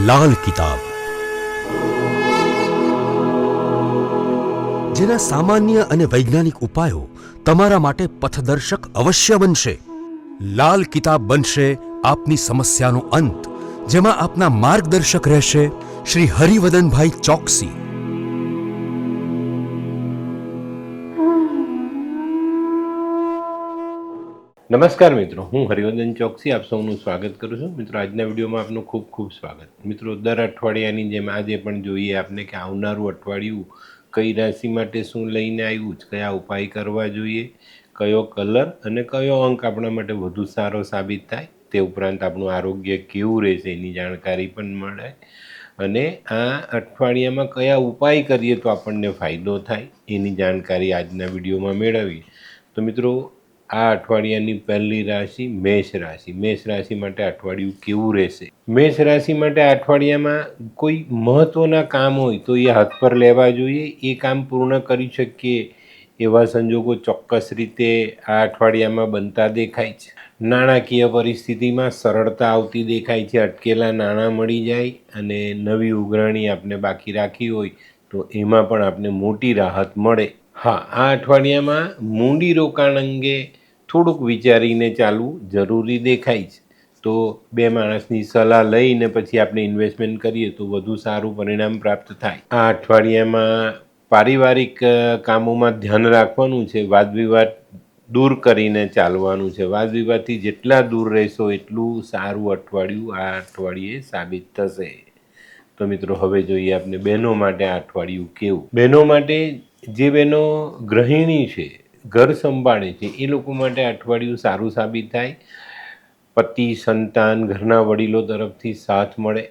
લાલ કિતાબ, જેના સામાન્ય અને વૈજ્ઞાનિક ઉપાયો તમારા માટે પથદર્શક અવશ્ય બનશે. લાલ કિતાબ બનશે આપની સમસ્યાનો અંત, જેમાં આપના માર્ગદર્શક રહેશે શ્રી હરિવદનભાઈ ચોકસી. નમસ્કાર મિત્રો, હું હરિવર્ધન ચોકસી આપ સૌનું સ્વાગત કરું છું. મિત્રો, આજના વિડીયોમાં આપનું ખૂબ ખૂબ સ્વાગત. મિત્રો, દર અઠવાડિયાની જેમ આજે પણ જોઈએ આપને કે આવનારું અઠવાડિયું કઈ રાશિ માટે શું લઈને આવ્યું છે, કયા ઉપાય કરવા જોઈએ, કયો કલર અને કયો અંક આપણા માટે વધુ સારો સાબિત થાય, તે ઉપરાંત આપણું આરોગ્ય કેવું રહેશે એની જાણકારી પણ મળે, અને આ અઠવાડિયામાં કયા ઉપાય કરીએ તો આપણને ફાયદો થાય એની જાણકારી આજના વિડીયોમાં મેળવીએ. તો મિત્રો, આ અઠવાડિયાની પહેલી રાશિ મેષ રાશિ. મેષ રાશિ માટે અઠવાડિયું કેવું રહેશે? મેષ રાશિ માટે આ અઠવાડિયામાં કોઈ મહત્ત્વના કામ હોય તો એ હાથ પર લેવા જોઈએ. એ કામ પૂર્ણ કરી શકીએ એવા સંજોગો ચોક્કસ રીતે આ અઠવાડિયામાં બનતા દેખાય છે. નાણાકીય પરિસ્થિતિમાં સરળતા આવતી દેખાય છે. અટકેલા નાણાં મળી જાય અને નવી ઉઘરાણી આપણે બાકી રાખી હોય તો એમાં પણ આપણે મોટી રાહત મળે. હા, આ અઠવાડિયામાં મૂડી રોકાણ અંગે થોડુંક વિચારીને ચાલવું જરૂરી દેખાય છે. તો બે માણસની સલાહ લઈને પછી આપણે ઇન્વેસ્ટમેન્ટ કરીએ તો વધુ સારું પરિણામ પ્રાપ્ત થાય. આ અઠવાડિયામાં પારિવારિક કામોમાં ધ્યાન રાખવાનું છે. વાદવિવાદ દૂર કરીને ચાલવાનું છે. વાદવિવાદથી જેટલા દૂર રહેશો એટલું સારું અઠવાડિયું આ અઠવાડિયે સાબિત થશે. તો મિત્રો, હવે જોઈએ આપણે બહેનો માટે આ અઠવાડિયું કેવું. બહેનો માટે, જે બહેનો ગૃહિણી છે, ઘર સંભાળે છે, એ લોકો માટે અઠવાડિયું સારું સાબિત થાય. પતિ, સંતાન, ઘરના વડીલો તરફથી સાથ મળે.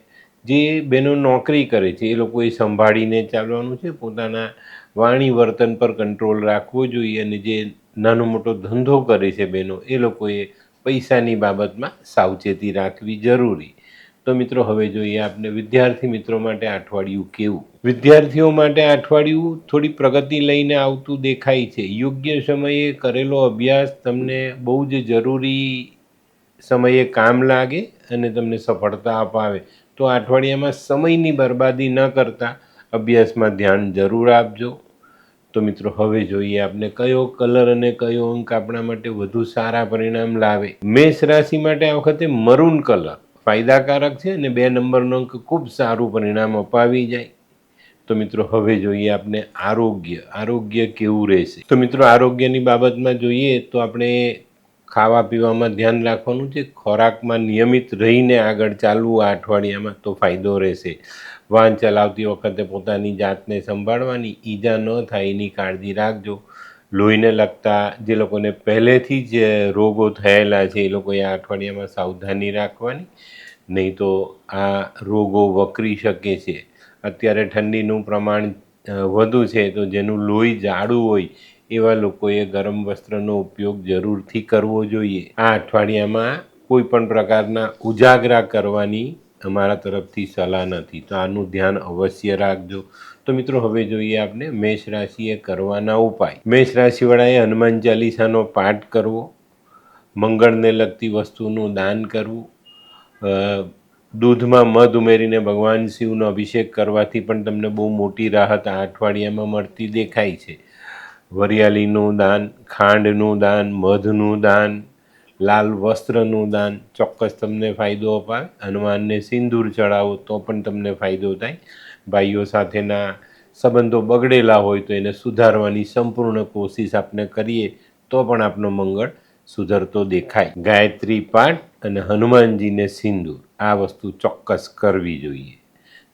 જે બહેનો નોકરી કરે છે એ લોકોએ સંભાળીને ચાલવાનું છે. પોતાના વાણી વર્તન પર કંટ્રોલ રાખવો જોઈએ. અને જે નાનો મોટો ધંધો કરે છે બહેનો, એ લોકોએ પૈસાની બાબતમાં સાવચેતી રાખવી જરૂરી. તો મિત્રો, હવે જોઈએ આપણે વિદ્યાર્થી મિત્રો માટે આ અઠવાડિયું કેવું. વિદ્યાર્થીઓ માટે આ અઠવાડિયું થોડી પ્રગતિ લઈને આવતું દેખાય છે. યોગ્ય સમયે કરેલો અભ્યાસ તમને બહુ જ જરૂરી સમયે કામ લાગે અને તમને સફળતા અપાવે. તો આ અઠવાડિયામાં સમયની બરબાદી ન કરતા અભ્યાસમાં ધ્યાન જરૂર આપજો. તો મિત્રો, હવે જોઈએ આપણે કયો કલર અને કયો અંક આપણા માટે વધુ સારા પરિણામ લાવે. મેષ રાશિ માટે આ વખતે મરૂન કલર ફાયદાકારક છે અને 2 નંબરનો અંક ખૂબ સારું પરિણામ અપાવી જાય. તો મિત્રો, હવે જોઈએ આપણે આરોગ્ય કેવું રહેશે. તો મિત્રો, આરોગ્યની બાબતમાં જોઈએ તો આપણે ખાવા પીવામાં ધ્યાન રાખવાનું છે. ખોરાકમાં નિયમિત રહીને આગળ ચાલવું આ અઠવાડિયામાં તો ફાયદો રહેશે. વાહન ચલાવતી વખતે પોતાની જાતને સંભાળવાની, ઈજા ન થાય એની કાળજી રાખજો. લોહીને લગતા જે લોકોને પહેલેથી જ રોગો થયેલા છે એ લોકોએ આ અઠવાડિયામાં સાવધાની રાખવાની, નહીં તો આ રોગો વકરી શકે છે. અત્યારે ઠંડીનું પ્રમાણ વધુ છે, તો જેનું લોહી જાડું હોય એવા લોકોએ ગરમ વસ્ત્રનો ઉપયોગ જરૂરથી કરવો જોઈએ. આ અઠવાડિયામાં કોઈ પણ પ્રકારના ઉજાગરા કરવાની અમારા તરફથી સલાહ નથી, તો આનું ધ્યાન અવશ્ય રાખજો. તો મિત્રો, હવે જોઈએ આપણે મેષ રાશિએ કરવાના ઉપાય. મેષ રાશિવાળાએ હનુમાન ચાલીસાનો પાઠ કરવો, મંગળને લગતી વસ્તુનું દાન કરવું, દૂધમાં મધ ઉમેરીને ભગવાન શિવનો અભિષેક કરવાથી પણ તમને બહુ મોટી રાહત આ અઠવાડિયામાં મળતી દેખાય છે. વરિયાળીનું દાન, ખાંડનું દાન, મધનું દાન, લાલ વસ્ત્રનું દાન ચોક્કસ તમને ફાયદો અપાવે. હનુમાનને સિંદૂર ચડાવો તો પણ તમને ફાયદો થાય. ભાઈઓ સાથેના સંબંધો બગડેલા હોય તો એને સુધારવાની સંપૂર્ણ કોશિશ આપણે કરીએ તો પણ આપનો મંગળ સુધરતો દેખાય. ગાયત્રી પાઠ અને હનુમાનજીને સિંદૂર, આ વસ્તુ ચોક્કસ કરવી જોઈએ.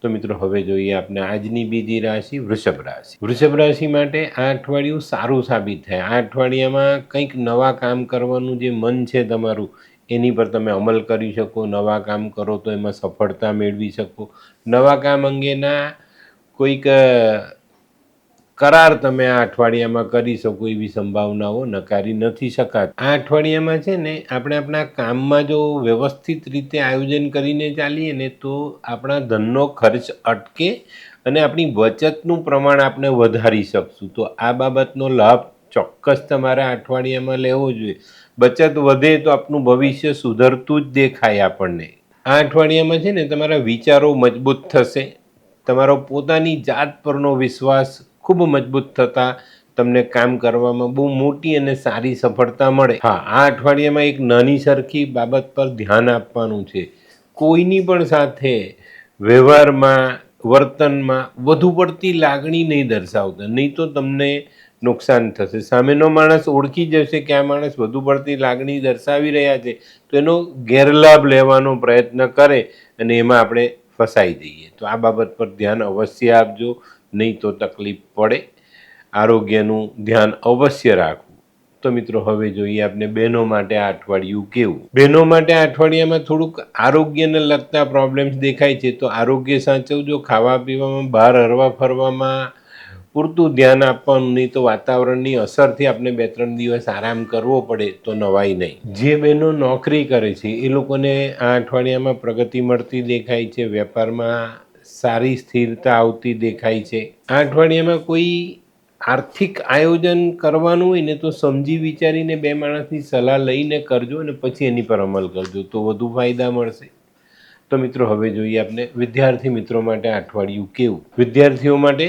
તો મિત્રો, હવે જોઈએ આપણે આજની બીજી રાશિ વૃષભ રાશિ. વૃષભ રાશિ માટે આ અઠવાડિયું સારું સાબિત થાય. આ અઠવાડિયામાં કંઈક નવા કામ કરવાનું જે મન છે તમારું, એની પર તમે અમલ કરી શકો. નવા કામ કરો તો એમાં સફળતા મેળવી શકો. નવા કામ અંગેના કોઈક કરાર તમે આ અઠવાડિયામાં કરી શકો એવી સંભાવનાઓ નકારી નથી શકાતી. આ અઠવાડિયામાં છે ને, આપણે આપણા કામમાં જો વ્યવસ્થિત રીતે આયોજન કરીને ચાલીએ ને તો આપણા ધનનો ખર્ચ અટકે અને આપણી બચતનું પ્રમાણ આપણે વધારી શકશું. તો આ બાબતનો લાભ ચોક્કસ તમારે આ અઠવાડિયામાં લેવો જોઈએ. બચત વધે તો આપનું ભવિષ્ય સુધરતું જ દેખાય આપણને. આ અઠવાડિયામાં છે ને તમારા વિચારો મજબૂત થશે, તમારો પોતાની જાત પરનો વિશ્વાસ ખૂબ મજબૂત થતાં તમને કામ કરવામાં બહુ મોટી અને સારી સફળતા મળે. હા, આ અઠવાડિયામાં એક નાની સરખી બાબત પર ધ્યાન આપવાનું છે. કોઈની પણ સાથે વ્યવહારમાં, વર્તનમાં વધુ પડતી લાગણી નહીં દર્શાવતા, નહીં તો તમને નુકસાન થશે. સામેનો માણસ ઓળખી જશે કે આ માણસ વધુ પડતી લાગણી દર્શાવી રહ્યા છે, તો એનો ગેરલાભ લેવાનો પ્રયત્ન કરે અને એમાં આપણે ફસાઈ જઈએ. તો આ બાબત પર ધ્યાન અવશ્ય આપજો, નહીં તો તકલીફ પડે. આરોગ્યનું ધ્યાન અવશ્ય રાખવું. તો મિત્રો, હવે જોઈએ આપણે બહેનો માટે આ અઠવાડિયું કેવું. બહેનો માટે આ અઠવાડિયામાં થોડુંક આરોગ્યને લગતા પ્રોબ્લેમ્સ દેખાય છે, તો આરોગ્ય સાચવજો. ખાવા પીવામાં, બહાર હરવા ફરવામાં પૂરતું ધ્યાન આપવાનું, નહીં તો વાતાવરણની અસરથી આપણે 2-3 દિવસ આરામ કરવો પડે તો નવાઈ નહીં. જે બહેનો નોકરી કરે છે એ લોકોને આ અઠવાડિયામાં પ્રગતિ મળતી દેખાય છે, વેપારમાં સારી સ્થિરતા આવતી દેખાય છે. આ અઠવાડિયામાં કોઈ આર્થિક આયોજન કરવાનું હોય ને તો સમજી વિચારીને 2 માણસની સલાહ લઈને કરજો અને પછી એની પર અમલ કરજો, તો વધુ ફાયદા મળશે. તો મિત્રો, હવે જોઈએ આપણે વિદ્યાર્થી મિત્રો માટે આ અઠવાડિયું કેવું. વિદ્યાર્થીઓ માટે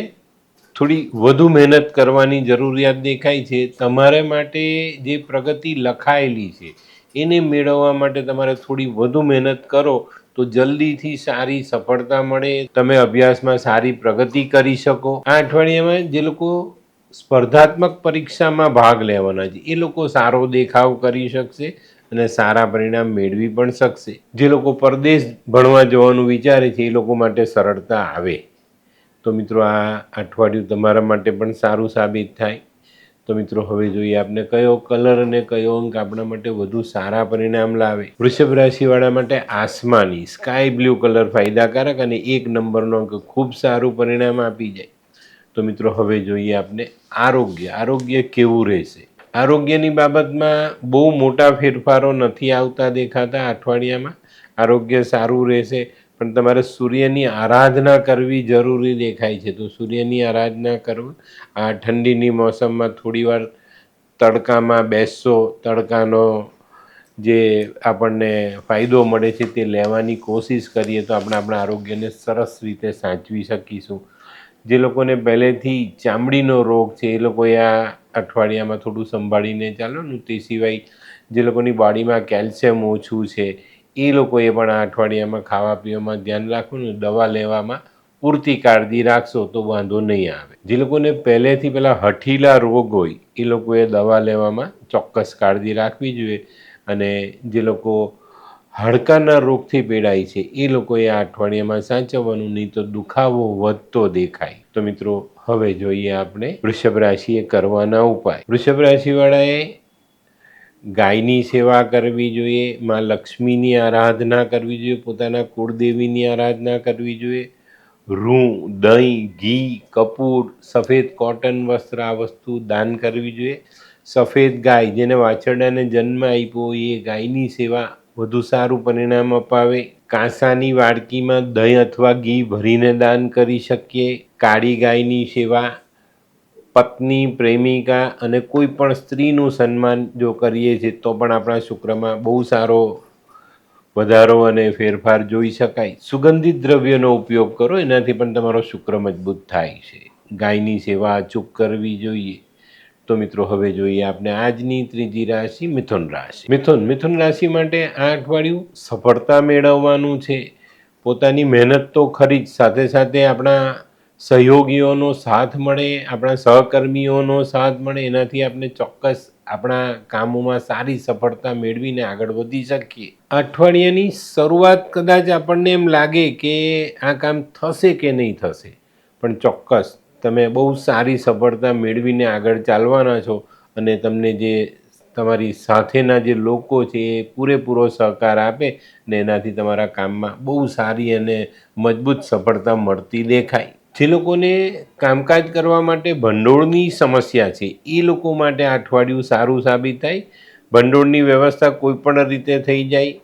થોડી વધુ મહેનત કરવાની જરૂરિયાત દેખાય છે. તમારા માટે જે પ્રગતિ લખાયેલી છે એને મેળવવા માટે તમારે થોડી વધુ મહેનત કરો તો જલ્દીથી સારી સફળતા મળે, તમે અભ્યાસમાં સારી પ્રગતિ કરી શકો. આ અઠવાડિયામાં જે લોકો સ્પર્ધાત્મક પરીક્ષામાં ભાગ લેવાના છે એ લોકો સારો દેખાવ કરી શકશે અને સારા પરિણામ મેળવી પણ શકશે. જે લોકો પરદેશ ભણવા જવાનું વિચારે છે એ લોકો માટે સરળતા આવે. તો મિત્રો, આ અઠવાડિયું તમારા માટે પણ સારું સાબિત થાય. તો મિત્રો, હવે જોઈએ આપણે કયો કલર અને કયો અંક આપણા માટે વધુ સારા પરિણામ લાવે. વૃષભ રાશિવાળા માટે આસમાની સ્કાય બ્લુ કલર ફાયદાકારક અને 1 નંબરનો અંક ખૂબ સારું પરિણામ આપી જાય. તો મિત્રો, હવે જોઈએ આપણે આરોગ્ય કેવું રહેશે. આરોગ્યની બાબતમાં બહુ મોટા ફેરફારો નથી આવતા દેખાતા. અઠવાડિયામાં આરોગ્ય સારું રહેશે, પણ તમારે સૂર્યની આરાધના કરવી જરૂરી દેખાય છે. તો સૂર્યની આરાધના કરવું. આ ઠંડીની મોસમમાં થોડીવાર તડકામાં બેસશો, તડકાનો જે આપણને ફાયદો મળે છે તે લેવાની કોશિશ કરીએ તો આપણે આપણા આરોગ્યને સરસ રીતે સાચવી શકીશું. જે લોકોને પહેલેથી ચામડીનો રોગ છે એ લોકોએ આ અઠવાડિયામાં થોડું સંભાળીને ચાલો ને. તે સિવાય જે લોકોની બોડીમાં કેલ્શિયમ ઓછું છે એ લોકોએ પણ આ અઠવાડિયામાં ખાવા પીવામાં ધ્યાન રાખવું ને દવા લેવામાં પૂરતી કાળજી રાખશો તો વાંધો નહીં આવે. જે લોકોને પહેલેથી પેલા હઠીલા રોગ હોય એ લોકોએ દવા લેવામાં ચોક્કસ કાળજી રાખવી જોઈએ. અને જે લોકો હાડકાના રોગથી પીડાય છે એ લોકોએ આ અઠવાડિયામાં સાચવવાનું, નહીં તો દુખાવો વધતો દેખાય. તો મિત્રો, હવે જોઈએ આપણે વૃષભ રાશિએ કરવાના ઉપાય. વૃષભ રાશિવાળાએ ગાયની સેવા કરવી જોઈએ, માં લક્ષ્મીની આરાધના કરવી જોઈએ, પોતાના કુળદેવીની આરાધના કરવી જોઈએ. રૂ, દહીં, ઘી, કપૂર, સફેદ કોટન વસ્ત્ર આ વસ્તુ દાન કરવી જોઈએ. સફેદ ગાય જેને વાછરડાને જન્મ આપ્યો એ ગાયની સેવા વધુ સારું પરિણામ અપાવે. કાંસાની વાડકીમાં દહીં અથવા ઘી ભરીને દાન કરી શકીએ. કાળી ગાયની સેવા પત્ની, પ્રેમિકા અને કોઈ પણ સ્ત્રીનું સન્માન જો કરીએ છીએ તો પણ આપણા શુક્રમાં બહુ સારો વધારો અને ફેરફાર જોઈ શકાય. સુગંધિત દ્રવ્યનો ઉપયોગ કરો, એનાથી પણ તમારો શુક્ર મજબૂત થાય છે. ગાયની સેવા અચૂક કરવી જોઈએ. તો મિત્રો, હવે જોઈએ આપણે આજની ત્રીજી રાશિ મિથુન રાશિ. મિથુન રાશિ માટે આ અઠવાડિયું સફળતા મેળવવાનું છે. પોતાની મહેનત તો ખરી જ, સાથે સાથે આપણા સહયોગીઓનો સાથ મળે, આપણા સહકર્મીઓનો સાથ મળે, એનાથી આપણે ચોક્કસ આપણા કામોમાં સારી સફળતા મેળવીને આગળ વધી શકીએ. અઠવાડિયાની શરૂઆત કદાચ આપણને એમ લાગે કે આ કામ થશે કે નહીં થશે, પણ ચોક્કસ તમે બહુ સારી સફળતા મેળવીને આગળ ચાલવાના છો. અને તમને જે તમારી સાથેના જે લોકો છે એ પૂરેપૂરો સહકાર આપે ને એનાથી તમારા કામમાં બહુ સારી અને મજબૂત સફળતા મળતી દેખાય. જે લોકોને કામકાજ કરવા માટે ભંડોળની સમસ્યા છે એ લોકો માટે આ અઠવાડિયું સારું સાબિત થાય. ભંડોળની વ્યવસ્થા કોઈ પણ રીતે થઈ જાય,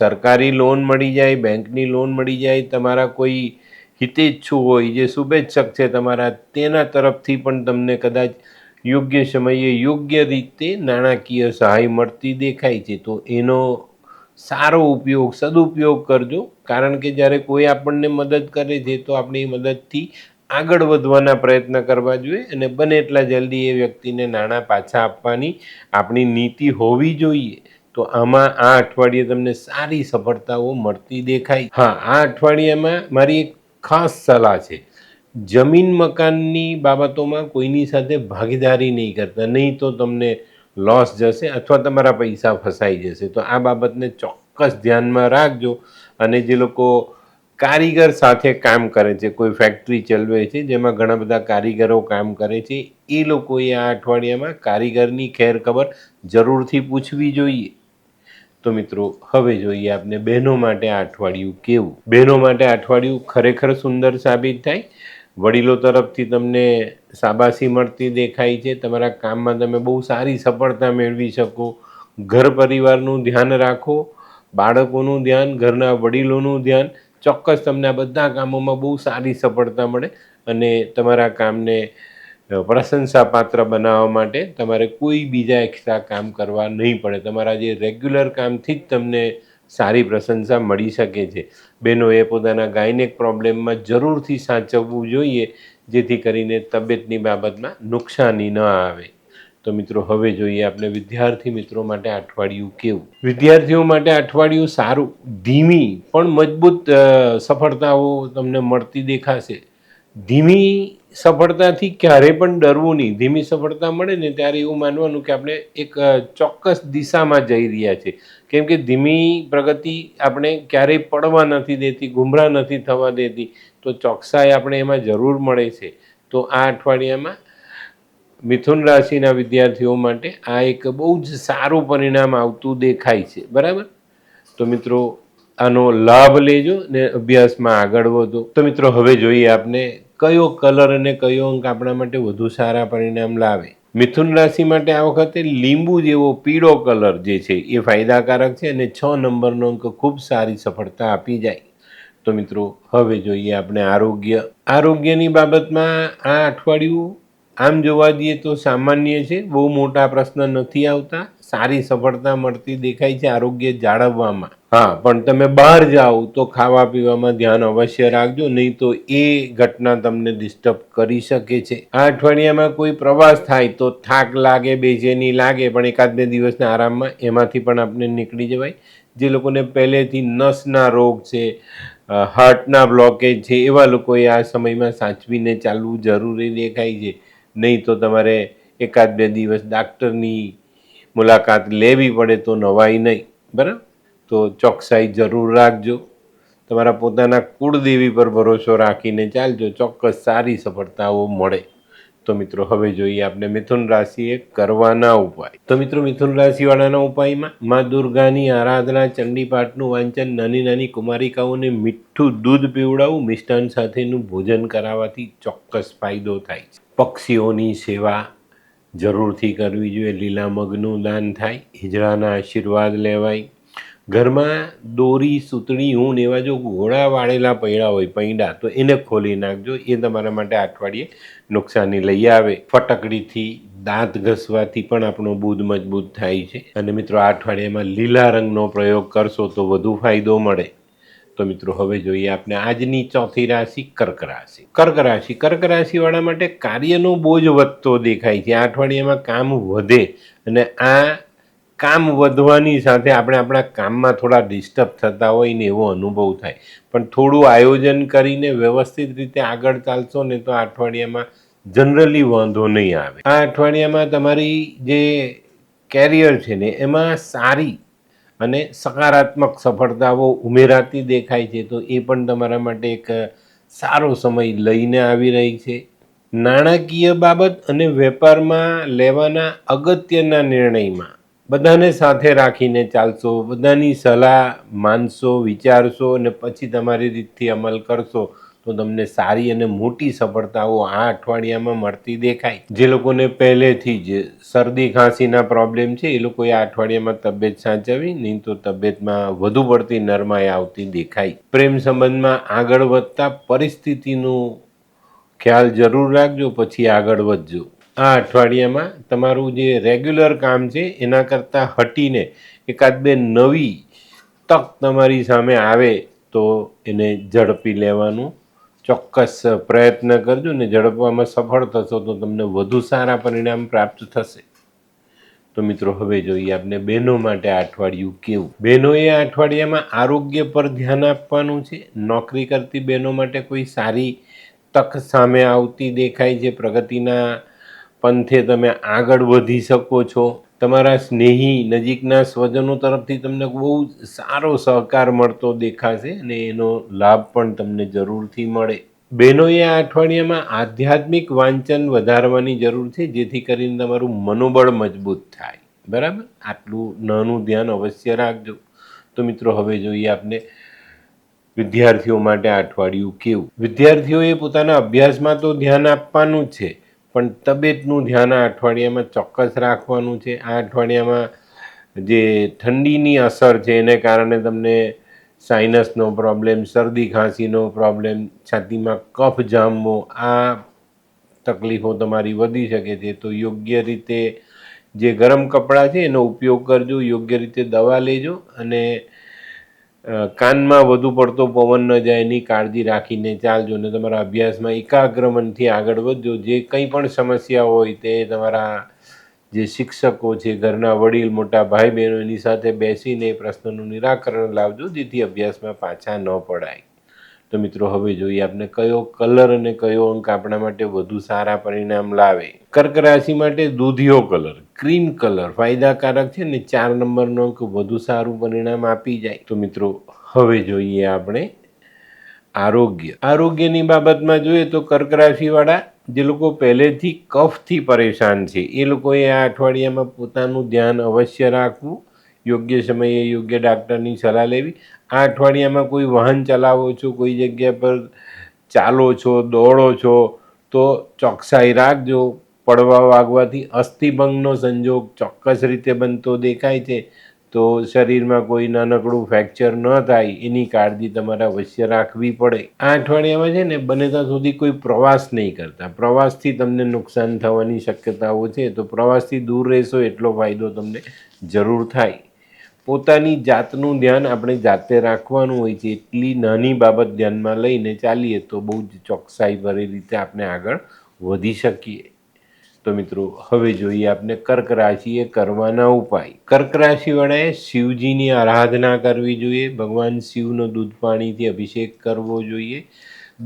સરકારી લોન મળી જાય, બેંકની લોન મળી જાય, તમારા કોઈ હિતેચ્છુ હોય જે શુભેચ્છક છે તમારા, તેના તરફથી પણ તમને કદાચ યોગ્ય સમયે યોગ્ય રીતે નાણાકીય સહાય મળતી દેખાય છે. તો એનો સારો ઉપયોગ સદુપયોગ કરજો. કારણ કે જ્યારે કોઈ આપણને મદદ કરે છે તો આપણે એ મદદથી આગળ વધવાના પ્રયત્ન કરવા જોઈએ અને બને એટલા જલ્દી એ વ્યક્તિને નાણાં પાછા આપવાની આપણી નીતિ હોવી જોઈએ. તો આમાં આ અઠવાડિયે તમને સારી સફળતાઓ મળતી દેખાય. હા, આ અઠવાડિયામાં મારી એક ખાસ સલાહ છે, જમીન મકાનની બાબતોમાં કોઈની સાથે ભાગીદારી નહીં કરતા, નહીં તો તમને લોસ જશે અથવા તમારા પૈસા ફસાઈ જશે. તો આ બાબતને ચોક્કસ ધ્યાનમાં રાખજો. અને જે લોકો કારીગર સાથે કામ કરે છે, કોઈ ફેક્ટરી ચલાવે છે જેમાં ઘણા બધા કારીગરો કામ કરે છે, એ લોકોએ આ અઠવાડિયામાં કારીગરની ખેર ખબર જરૂરથી પૂછવી જોઈએ. તો મિત્રો, હવે જોઈએ આપણે બહેનો માટે આ અઠવાડિયું કેવું. બહેનો માટે આ અઠવાડિયું ખરેખર સુંદર સાબિત થાય. વડીલો તરફથી તમને શાબાશી મળતી દેખાય છે. તમારા કામમાં તમે બહુ સારી સફળતા મેળવી શકો. ઘર પરિવારનું ધ્યાન રાખો, બાળકોનું ધ્યાન, ઘરના વડીલોનું ધ્યાન. ચોક્કસ તમને આ બધા કામોમાં બહુ સારી સફળતા મળે અને તમારા કામને પ્રશંસાપાત્ર બનાવવા માટે તમારે કોઈ બીજા એક્સ્ટ્રા કામ કરવા નહીં પડે. તમારા જે રેગ્યુલર કામથી જ તમને સારી પ્રશંસા મળી શકે છે. બહેનોએ પોતાના ગાયનેક પ્રોબ્લેમમાં જરૂરથી સાચવવું જોઈએ, જેથી કરીને તબિયતની બાબતમાં નુકસાની ન આવે. તો મિત્રો, હવે જોઈએ આપણે વિદ્યાર્થી મિત્રો માટે અઠવાડિયું કેવું. વિદ્યાર્થીઓ માટે અઠવાડિયું સારું, ધીમી પણ મજબૂત સફળતાઓ તમને મળતી દેખાશે. ધીમી સફળતાથી ક્યારેય પણ ડરવું નહીં. ધીમી સફળતા મળે ને ત્યારે એવું માનવાનું કે આપણે એક ચોક્કસ દિશામાં જઈ રહ્યા છે. કેમ કે ધીમી પ્રગતિ આપણે ક્યારેય પડવા નથી દેતી, ગુમરાહ નથી થવા દેતી. તો ચોકસાઈ આપણે એમાં જરૂર મળે છે. તો આ અઠવાડિયામાં મિથુન રાશિના વિદ્યાર્થીઓ માટે આ એક બહુ જ સારું પરિણામ આવતું દેખાય છે. બરાબર? તો મિત્રો, આનો લાભ લેજો ને અભ્યાસમાં આગળ વધો. તો મિત્રો, હવે જોઈએ આપણે કયો કલર અને કયો અંક આપણા માટે વધુ સારા પરિણામ લાવે. મિથુન રાશિ માટે આ વખતે લીંબુ જેવો પીળો કલર જે છે એ ફાયદાકારક છે અને 6 નંબરનો અંક ખૂબ સારી સફળતા આપી જાય. તો મિત્રો, હવે જોઈએ આપણે આરોગ્યની બાબતમાં આ અઠવાડિયું આમ જોવા જઈએ તો સામાન્ય છે. બહુ મોટા પ્રશ્ન નથી આવતા. સારી સફળતા મળતી દેખાય છે આરોગ્ય જાળવવામાં. હા, પણ તમે બહાર જાઓ તો ખાવા પીવામાં ધ્યાન અવશ્ય રાખજો, નહીં તો એ ઘટના તમને ડિસ્ટર્બ કરી શકે છે. આ અઠવાડિયામાં કોઈ પ્રવાસ થાય તો થાક લાગે, બેચેની લાગે, પણ 1-2 દિવસના આરામમાં એમાંથી પણ આપણે નીકળી જવાય. જે લોકોને પહેલેથી નસના રોગ છે, હાર્ટના બ્લોકેજ છે, એવા લોકોએ આ સમયમાં સાચવીને ચાલવું જરૂરી દેખાય છે. નહીં તો તમારે 1-2 દિવસ ડાક્ટરની મુલાકાત લેવી પડે તો નવાઈ નહીં. બરાબર? તો ચોકસાઈ જરૂર રાખજો. તમારા પોતાના કુળદેવી પર ભરોસો રાખીને ચાલજો, ચોક્કસ સારી સફળતાઓ મળે. તો મિત્રો, હવે જોઈએ આપણે મિથુન રાશિએ કરવાના ઉપાય. તો મિત્રો, મિથુન રાશિવાળાના ઉપાયમાં મા દુર્ગાની આરાધના, ચંડીપાઠનું વાંચન, નાની નાની કુમારિકાઓને મીઠું દૂધ પીવડાવવું, મિષ્ટાન સાથેનું ભોજન કરાવવાથી ચોક્કસ ફાયદો થાય છે. પક્ષીઓની સેવા જરૂરથી કરવી જોઈએ. લીલા મગનું દાન થાય, હિજડાના આશીર્વાદ લેવાય. ઘરમાં દોરી, સૂતણી, ઊન એવા જો ઘોડા વાળેલા પૈડા તો એને ખોલી નાખજો. એ તમારા માટે અઠવાડિયે નુકસાની લઈ આવે. ફટકડીથી દાંત ઘસવાથી પણ આપણો બુધ મજબૂત થાય છે. અને મિત્રો, આ અઠવાડિયામાં લીલા રંગનો પ્રયોગ કરશો તો વધુ ફાયદો મળે. તો મિત્રો, હવે જોઈએ આપણે આજની ચોથી રાશિ કર્ક રાશિ. કર્ક રાશિવાળા માટે કાર્યનો બોજ વધતો દેખાય છે. આ અઠવાડિયામાં કામ વધે અને આ કામ વધવાની સાથે આપણે આપણા કામમાં થોડા ડિસ્ટર્બ થતા હોય ને એવો અનુભવ થાય. પણ થોડું આયોજન કરીને વ્યવસ્થિત રીતે આગળ ચાલશો ને તો આ અઠવાડિયામાં જનરલી વાંધો નહીં આવે. આ અઠવાડિયામાં તમારી જે કેરિયર છે ને એમાં સારી અને સકારાત્મક સફળતાઓ ઉમેરાતી દેખાય છે. તો એ પણ તમારા માટે એક સારો સમય લઈને આવી રહી છે. નાણાકીય બાબત અને વેપારમાં લેવાના અગત્યના નિર્ણયમાં બધાને સાથે રાખીને ચાલશો, બધાની સલાહ માનશો, વિચારશો અને પછી તમારી રીતથી અમલ કરશો તો તમને સારી અને મોટી સફળતાઓ આ અઠવાડિયામાં મળતી દેખાય. જે લોકોને પહેલેથી જ શરદી ખાંસીના પ્રોબ્લેમ છે એ લોકોએ આ અઠવાડિયામાં તબિયત સાચવવી, નહીં તો તબિયતમાં વધુ પડતી નરમાઈ આવતી દેખાય. પ્રેમ સંબંધમાં આગળ વધતા પરિસ્થિતિનું ખ્યાલ જરૂર રાખજો, પછી આગળ વધજો. આ અઠવાડિયામાં તમારું જે રેગ્યુલર કામ છે એના કરતાં હટીને 1-2 નવી તક તમારી સામે આવે તો એને ઝડપી લેવાનું ચોક્કસ પ્રયત્ન કરજો ને ઝડપવામાં સફળ થશો તો તમને વધુ સારા પરિણામ પ્રાપ્ત થશે. તો મિત્રો હવે જોઈએ આપણે બહેનો માટે આ અઠવાડિયું કેવું. બહેનોએ આ અઠવાડિયામાં આરોગ્ય પર ધ્યાન આપવાનું છે. નોકરી કરતી બહેનો માટે કોઈ સારી તક સામે આવતી દેખાય છે. પ્રગતિના પંથે તમે આગળ વધી શકો છો. તમારા સ્નેહી નજીકના સ્વજનો તરફથી તમને બહુ સારો સહકાર મળતો દેખાશે અને એનો લાભ પણ તમને જરૂરથી મળે. બહેનોએ આ અઠવાડિયામાં આધ્યાત્મિક વાંચન વધારવાની જરૂર છે, જેથી કરીને તમારું મનોબળ મજબૂત થાય. બરાબર, આટલું નાનું ધ્યાન અવશ્ય રાખજો. તો મિત્રો હવે જોઈએ આપણે વિદ્યાર્થીઓ માટે આ અઠવાડિયું કેવું. વિદ્યાર્થીઓએ પોતાના અભ્યાસમાં તો ધ્યાન આપવાનું જ છે, પણ તબિયતનું ધ્યાન આ અઠવાડિયામાં ચોક્કસ રાખવાનું છે. આ અઠવાડિયામાં જે ઠંડીની અસર છે એને કારણે તમને સાઇનસનો પ્રોબ્લેમ, શરદી ખાંસીનો પ્રોબ્લેમ, છાતીમાં કફ જામવો, આ તકલીફો તમારી વધી શકે છે. તો યોગ્ય રીતે જે ગરમ કપડાં છે એનો ઉપયોગ કરજો, યોગ્ય રીતે દવા લેજો અને કાનમાં વધુ પડતો પવન ન જાય એની કાળજી રાખીને ચાલજો અને તમારા અભ્યાસમાં એકાગ્ર મનથી આગળ વધજો. જે કંઈ પણ સમસ્યા હોય તે તમારા જે શિક્ષકો છે, ઘરના વડીલ, મોટા ભાઈ બહેનો એની સાથે બેસીને પ્રશ્નનું નિરાકરણ લાવજો, જેથી અભ્યાસમાં પાછા ન પડાય. તો મિત્રો હવે જોઈએ આપણે કયો કલર અને કયો અંક આપણા માટે વધુ સારા પરિણામ લાવે. કર્ક રાશિ માટે દૂધિયો કલર, ક્રીમ કલર ફાયદાકારક છે ને 4 નંબરનો અંક વધુ સારું પરિણામ આપી જાય. તો મિત્રો હવે જોઈએ આપણે આરોગ્યની બાબતમાં જોઈએ તો કર્ક રાશિવાળા જે લોકો પહેલેથી કફથી પરેશાન છે એ લોકોએ આ અઠવાડિયામાં પોતાનું ધ્યાન અવશ્ય રાખવું. યોગ્ય સમયે યોગ્ય ડાક્ટરની સલાહ લેવી. આ અઠવાડિયામાં કોઈ વાહન ચલાવો છો, કોઈ જગ્યા પર ચાલો છો, દોડો છો તો ચોકસાઈ રાખજો. પડવા વાગવાથી અસ્થિભંગનો સંજોગ ચોક્કસ રીતે બનતો દેખાય છે, તો શરીરમાં કોઈ નાનકડું ફ્રેક્ચર ન થાય એની કાળજી તમારે અવશ્ય રાખવી પડે. આ અઠવાડિયામાં છે ને બને ત્યાં સુધી કોઈ પ્રવાસ નહીં કરતા. પ્રવાસથી તમને નુકસાન થવાની શક્યતાઓ છે, તો પ્રવાસથી દૂર રહેશો એટલો ફાયદો તમને જરૂર થાય. પોતાની જાતનું ધ્યાન આપણે જાતે રાખવાનું હોય છે, એટલી નાની બાબત ધ્યાનમાં લઈને ચાલીએ તો બહુ જ ચોકસાઈભરી રીતે આપણે આગળ વધી શકીએ. તો મિત્રો હવે જોઈએ આપણે કર્ક રાશિએ કરવાના ઉપાય. કર્ક રાશિવાળાએ શિવજીની આરાધના કરવી જોઈએ. ભગવાન શિવનો દૂધ પાણીથી અભિષેક કરવો જોઈએ.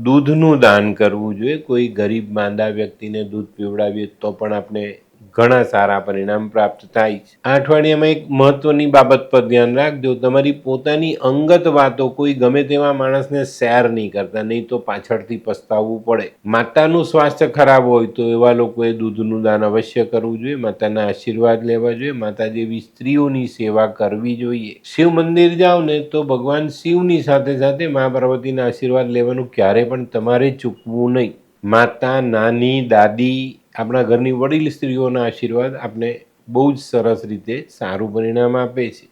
દૂધનું દાન કરવું જોઈએ. કોઈ ગરીબ માંદા વ્યક્તિને દૂધ પીવડાવીએ તો પણ આપણે ઘણા સારા પરિણામ પ્રાપ્ત થાય છે. આ અઠવાડિયામાં એક મહત્વની બાબત પર ધ્યાન રાખજો. તમારી પોતાની અંગત વાતો કોઈ ગમે તેવા માણસને શેર નહીં કરતા, નહીં તો પાછળથી પસ્તાવવું પડે. માતાનું સ્વાસ્થ્ય ખરાબ હોય તો એવા લોકોએ દૂધનું દાન અવશ્ય કરવું જોઈએ. માતાના આશીર્વાદ લેવા જોઈએ. માતા જેવી સ્ત્રીઓની સેવા કરવી જોઈએ. શિવ મંદિર જાઓ ને તો ભગવાન શિવની સાથે સાથે મા પાર્વતીના આશીર્વાદ લેવાનું ક્યારે પણ તમારે ચૂકવું નહીં. માતા, નાની, દાદી, આપણા ઘરની વડીલ સ્ત્રીઓના આશીર્વાદ આપણે બહુ જ સરસ રીતે સારું પરિણામ આપે છે.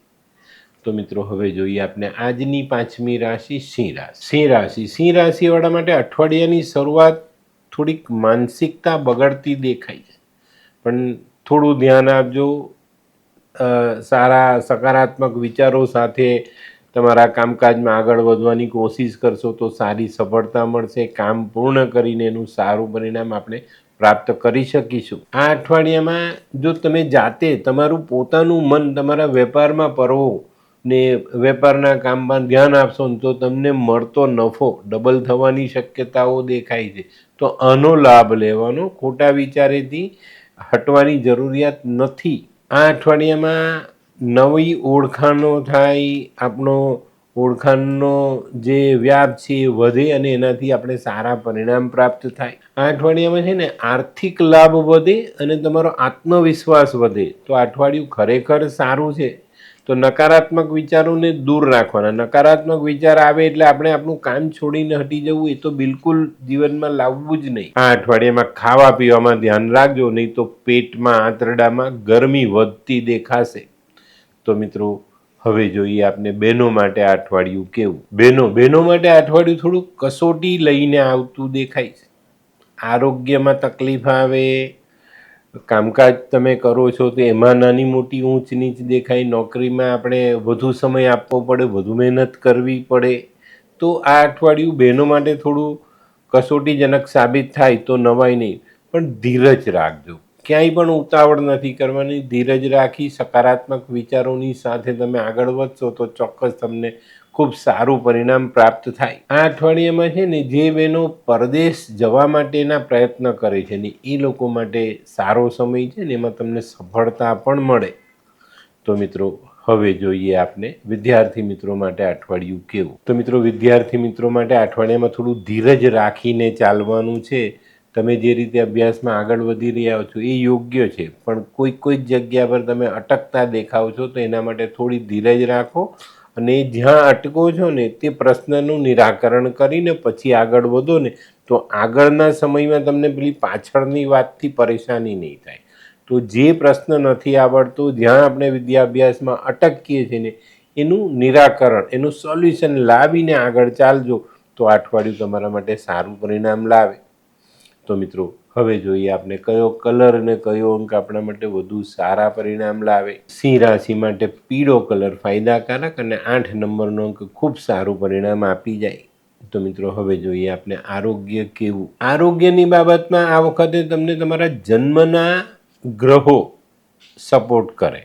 તો મિત્રો હવે જોઈએ આપણે આજની 5મી રાશિ સિંહ રાશિ. સિંહ રાશિવાળા માટે અઠવાડિયાની શરૂઆત થોડીક માનસિકતા બગડતી દેખાય છે, પણ થોડું ધ્યાન આપજો. સારા સકારાત્મક વિચારો સાથે તમારા કામકાજમાં આગળ વધવાની કોશિશ કરશો તો સારી સફળતા મળશે. કામ પૂર્ણ કરીને એનું સારું પરિણામ આપણે પ્રાપ્ત કરી શકીશું. આ અઠવાડિયામાં જો તમે જાતે તમારું પોતાનું મન તમારા વેપારમાં પરવો ને વેપારના કામમાં ધ્યાન આપશો ને તો તમને મળતો નફો ડબલ થવાની શક્યતાઓ દેખાય છે. તો આનો લાભ લેવાનો, ખોટા વિચારેથી હટવાની જરૂરિયાત નથી. આ અઠવાડિયામાં નવી ઓળખાણો થાય, આપણો ઓળખાણનો જે વ્યાપ છે એ વધે અને એનાથી આપણે સારા પરિણામ પ્રાપ્ત થાય. આ અઠવાડિયામાં છે ને આર્થિક લાભ વધે અને તમારો આત્મવિશ્વાસ વધે. તો આ અઠવાડિયું ખરેખર સારું છે. તો નકારાત્મક વિચારોને દૂર રાખવાના. નકારાત્મક વિચાર આવે એટલે આપણે આપણું કામ છોડીને હટી જવું એ તો બિલકુલ જીવનમાં લાવવું જ નહીં. આ અઠવાડિયામાં ખાવા પીવામાં ધ્યાન રાખજો, નહીં તો પેટમાં, આંતરડામાં ગરમી વધતી દેખાશે. તો મિત્રો હવે જોઈએ આપણે બહેનો માટે આ અઠવાડિયું કેવું. બહેનો માટે આ અઠવાડિયું થોડું કસોટી લઈને આવતું દેખાય છે. આરોગ્યમાં તકલીફ આવે, કામકાજ તમે કરો છો તો એમાં નાની મોટી ઊંચ નીચ દેખાય, નોકરીમાં આપણે વધુ સમય આપવો પડે, વધુ મહેનત કરવી પડે. તો આ અઠવાડિયું બહેનો માટે થોડું કસોટીજનક સાબિત થાય તો નવાઈ નહીં, પણ ધીરજ રાખજો. ક્યાંય પણ ઉતાવળ નથી કરવાની. ધીરજ રાખી સકારાત્મક વિચારોની સાથે તમે આગળ વધશો તો ચોક્કસ તમને ખૂબ સારું પરિણામ પ્રાપ્ત થાય. આ અઠવાડિયામાં છે ને, જે બહેનો પરદેશ જવા માટેના પ્રયત્ન કરે છે ને એ લોકો માટે સારો સમય છે ને, એમાં તમને સફળતા પણ મળે. તો મિત્રો, હવે જોઈએ આપણે વિદ્યાર્થી મિત્રો માટે અઠવાડિયું કેવું. તો મિત્રો, વિદ્યાર્થી મિત્રો માટે અઠવાડિયામાં થોડું ધીરજ રાખીને ચાલવાનું છે. તમે જે રીતે અભ્યાસમાં આગળ વધી રહ્યા છો એ યોગ્ય છે, પણ કોઈ જગ્યા પર તમે અટકતા દેખાવ છો તો એના માટે થોડી ધીરજ રાખો અને જ્યાં અટકો છો ને તે પ્રશ્નનું નિરાકરણ કરીને પછી આગળ વધો ને, તો આગળના સમયમાં તમને પેલી પાછળની વાતથી પરેશાની નહીં થાય. તો જે પ્રશ્ન નથી આવડતો, જ્યાં આપણે વિદ્યાભ્યાસમાં અટકીએ છીએ ને, એનું નિરાકરણ, એનું સોલ્યુશન લાવીને આગળ ચાલજો તો આ અઠવાડિયું તમારા માટે સારું પરિણામ લાવે. તો મિત્રો, હવે જોઈએ આપણે કયો કલર અને કયો અંક આપણા માટે વધુ સારા પરિણામ લાવે. સિંહ રાશિ માટે પીળો કલર ફાયદાકારક અને 8 નંબરનો અંક ખૂબ સારું પરિણામ આપી જાય. તો મિત્રો, હવે જોઈએ આપણે આરોગ્ય કેવું. આરોગ્યની બાબતમાં આ વખતે તમને તમારા જન્મના ગ્રહો સપોર્ટ કરે.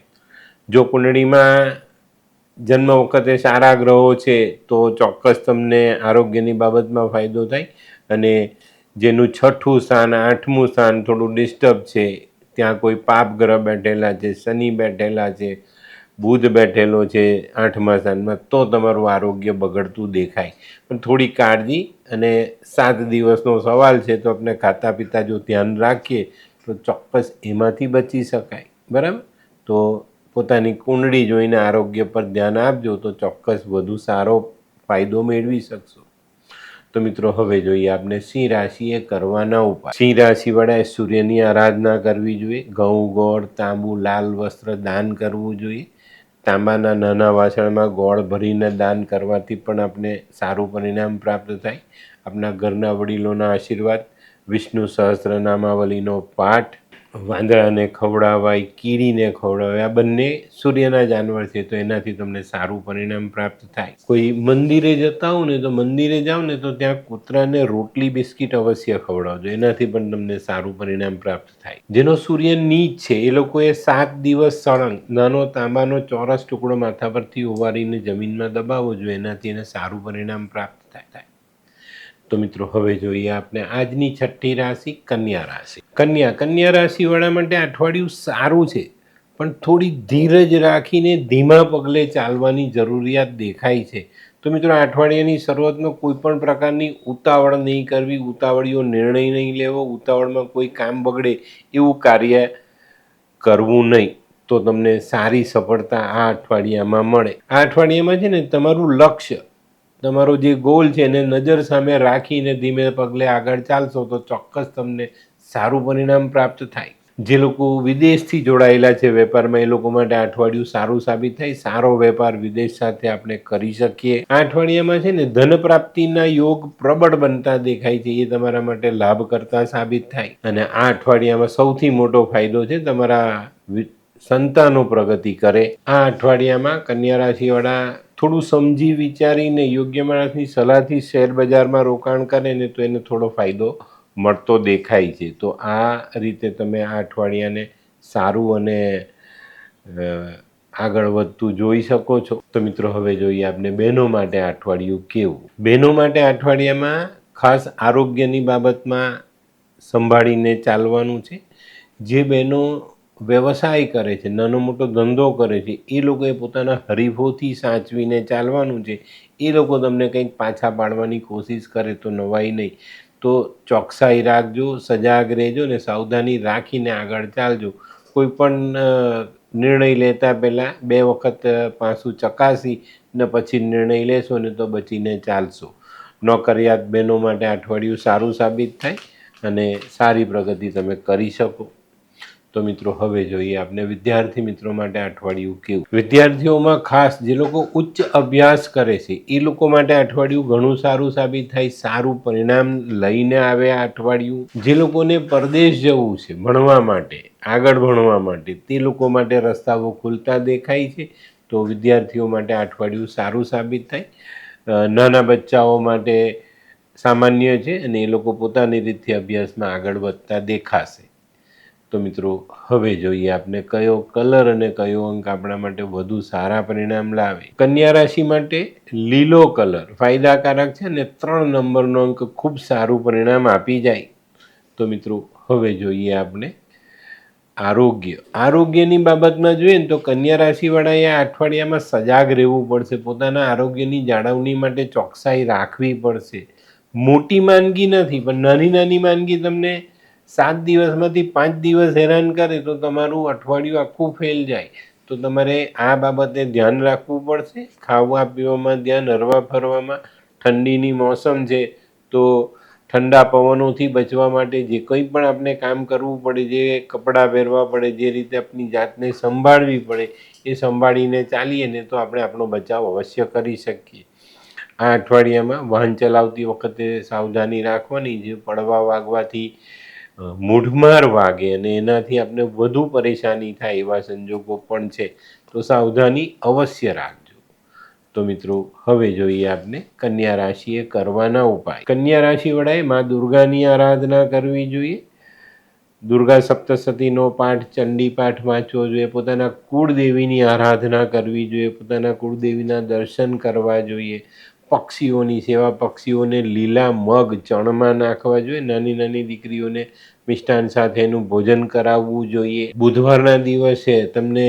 જો કુંડળીમાં જન્મ વખતે સારા ગ્રહો છે તો ચોક્કસ તમને આરોગ્યની બાબતમાં ફાયદો થાય. અને જેનું 6થું સ્થાન 8મું સ્થાન થોડું ડિસ્ટર્બ છે, ત્યાં કોઈ પાપ ગ્રહ બેઠેલા છે, શનિ બેઠેલા છે, બુધ બેઠેલો છે 8મા સ્થાનમાં, તો તમારું આરોગ્ય બગડતું દેખાય. પણ થોડી કાળજી, અને 7 દિવસનો સવાલ છે તો આપણે ખાતા પીતા જો ધ્યાન રાખીએ તો ચોક્કસ એમાંથી બચી શકાય. બરાબર? તો પોતાની કુંડળી જોઈને આરોગ્ય પર ધ્યાન આપજો તો ચોક્કસ વધુ સારો ફાયદો મેળવી શકશો. તો મિત્રો, હવે જોઈએ આપણે સિંહ રાશિએ કરવાના ઉપાય. સિંહ રાશિવાળાએ સૂર્યની આરાધના કરવી જોઈએ. ઘઉં, ગોળ, તાંબુ, લાલ વસ્ત્ર દાન કરવું જોઈએ. તાંબાના નાના વાસણમાં ગોળ ભરીને દાન કરવાથી પણ આપણે સારું પરિણામ પ્રાપ્ત થાય. આપણા ઘરના વડીલોના આશીર્વાદ, વિષ્ણુ સહસ્ત્રનામાવલીનો પાઠ, વાંદરાને ખવડાવાય, કીડીને ખવડાવાય, આ બંને સૂર્યના જાનવર છે તો એનાથી તમને સારું પરિણામ પ્રાપ્ત થાય. કોઈ મંદિરે જતા હો ને તો મંદિરે જાઓ ને તો ત્યાં કૂતરાને રોટલી બિસ્કિટ અવશ્ય ખવડાવજો, એનાથી પણ તમને સારું પરિણામ પ્રાપ્ત થાય. જેનો સૂર્ય નીચ છે એ લોકોએ 7 દિવસ સળંગ નાનો તાંબાનો ચોરસ ટુકડો માથા પરથી ઉવારીને જમીનમાં દબાવવો જોઈએ, એનાથી એને સારું પરિણામ પ્રાપ્ત થાય. તો મિત્રો, હવે જોઈએ આપણે આજની 6ઠ્ઠી રાશિ કન્યા રાશિ. કન્યા રાશિવાળા માટે અઠવાડિયું સારું છે, પણ થોડી ધીરજ રાખીને ધીમા પગલે ચાલવાની જરૂરિયાત દેખાય છે. તો મિત્રો, આ અઠવાડિયાની શરૂઆતમાં કોઈ પણ પ્રકારની ઉતાવળ નહીં કરવી, ઉતાવળીઓ નિર્ણય નહીં લેવો, ઉતાવળમાં કોઈ કામ બગડે એવું કાર્ય કરવું નહીં, તો તમને સારી સફળતા આ અઠવાડિયામાં મળે. આ અઠવાડિયામાં છે ને, તમારું લક્ષ્ય, તમારો જે ગોલ છે એને નજર સામે રાખીને ધીમે પગલે આગળ ચાલશો તો ચોક્કસ તમને સારું પરિણામ પ્રાપ્ત થાય. જે લોકો વિદેશથી જોડાયેલા છે વેપારમાં, એ લોકો માટે આ અઠવાડિયું સારું સાબિત થાય. સારો વેપાર વિદેશ સાથે આપણે કરી શકીએ. આ અઠવાડિયામાં છે ને, ધન પ્રાપ્તિના યોગ પ્રબળ બનતા દેખાય છે, એ તમારા માટે લાભ કરતા સાબિત થાય. અને આ અઠવાડિયામાં સૌથી મોટો ફાયદો છે તમારા સંતાનો પ્રગતિ કરે. આ અઠવાડિયામાં કન્યા રાશિવાળા થોડું સમજી વિચારીને યોગ્ય માણસની સલાહથી શેર બજારમાં રોકાણ કરે ને તો એને થોડો ફાયદો મળતો દેખાય છે. તો આ રીતે તમે આ અઠવાડિયાને સારું અને આગળ વધતું જોઈ શકો છો. તો મિત્રો, હવે જોઈએ આપણે બહેનો માટે આ અઠવાડિયું કેવું. બહેનો માટે આ અઠવાડિયામાં ખાસ આરોગ્યની બાબતમાં સંભાળીને ચાલવાનું છે. જે બહેનો વ્યવસાય કરે છે, નાનો મોટો ધંધો કરે છે, એ લોકોએ પોતાના હરીફોથી સાચવીને ચાલવાનું છે. એ લોકો તમને કંઈક પાછા પાડવાની કોશિશ કરે તો નવાઈ નહીં. તો ચોકસાઈ રાખજો, સજાગ રહેજો ને સાવધાની રાખીને આગળ ચાલજો. કોઈ પણ નિર્ણય લેતા પહેલાં 2 વખત પાછું ચકાસી ને પછી નિર્ણય લેશો ને તો બચીને ચાલશો. નોકરિયાત બહેનો માટે અઠવાડિયું સારું સાબિત થાય અને સારી પ્રગતિ તમે કરી શકો. તો મિત્રો હવે જોઈએ આપણે વિદ્યાર્થી મિત્રો માટે અઠવાડિયું કેવું. વિદ્યાર્થીઓમાં ખાસ જે લોકો ઉચ્ચ અભ્યાસ કરે છે એ લોકો માટે અઠવાડિયું ઘણું સારું સાબિત થાય, સારું પરિણામ લઈને આવે આ અઠવાડિયું. જે લોકોને પરદેશ જવું છે ભણવા માટે, આગળ ભણવા માટે, તે લોકો માટે રસ્તાઓ ખુલતા દેખાય છે. તો વિદ્યાર્થીઓ માટે આ અઠવાડિયું સારું સાબિત થાય. નાના બચ્ચાઓ માટે સામાન્ય છે અને એ લોકો પોતાની રીતથી અભ્યાસમાં આગળ વધતા દેખાશે. તો મિત્રો હવે જોઈએ આપણે કયો કલર અને કયો અંક આપણા માટે વધુ સારા પરિણામ લાવે. કન્યા રાશિ માટે લીલો કલર ફાયદાકારક છે અને 3 નંબરનો અંક ખૂબ સારું પરિણામ આપી જાય. તો મિત્રો હવે જોઈએ આપણે આરોગ્યની બાબતમાં જોઈએ ને તો કન્યા રાશિવાળાએ આ અઠવાડિયામાં સજાગ રહેવું પડશે. પોતાના આરોગ્યની જાળવણી માટે ચોકસાઈ રાખવી પડશે. મોટી માંદગી નથી, પણ નાની નાની માંદગી તમને 7 દિવસમાંથી 5 દિવસ હેરાન કરે તો તમારું અઠવાડિયું આખું ફેલ જાય. તો તમારે આ બાબતે ધ્યાન રાખવું પડશે. ખાવા પીવામાં ધ્યાન, હરવા ફરવામાં. ઠંડીની મોસમ છે તો ઠંડા પવનોથી બચવા માટે જે કંઈ પણ આપણે કામ કરવું પડે, જે કપડાં પહેરવા પડે, જે રીતે આપણી જાતને સંભાળવી પડે એ સંભાળીને ચાલીએ ને તો આપણે આપણો બચાવ અવશ્ય કરી શકીએ. આ અઠવાડિયામાં વાહન ચલાવતી વખતે સાવધાની રાખવાની. જે પડવા વાગવાથી મૂઢમાર વાગે અને એનાથી આપણે વધુ પરેશાની થાય એવા સંજોગો પણ છે. તો સાવધાની અવશ્ય રાખજો. તો મિત્રો હવે જોઈએ આપણે કન્યા રાશિએ કરવાના ઉપાય. કન્યા રાશિવાળાએ મા દુર્ગાની આરાધના કરવી જોઈએ. દુર્ગા સપ્તશતીનો પાઠ, ચંડી પાઠ વાંચવો જોઈએ. પોતાના કુળદેવીની આરાધના કરવી જોઈએ. પોતાના કુળદેવીના દર્શન કરવા જોઈએ. પક્ષીઓની સેવા, પક્ષીઓને લીલા મગ ચણમાં નાખવા જોઈએ. નાની નાની દીકરીઓને મિષ્ટાન સાથેનું ભોજન કરાવવું જોઈએ. બુધવારના દિવસે તમને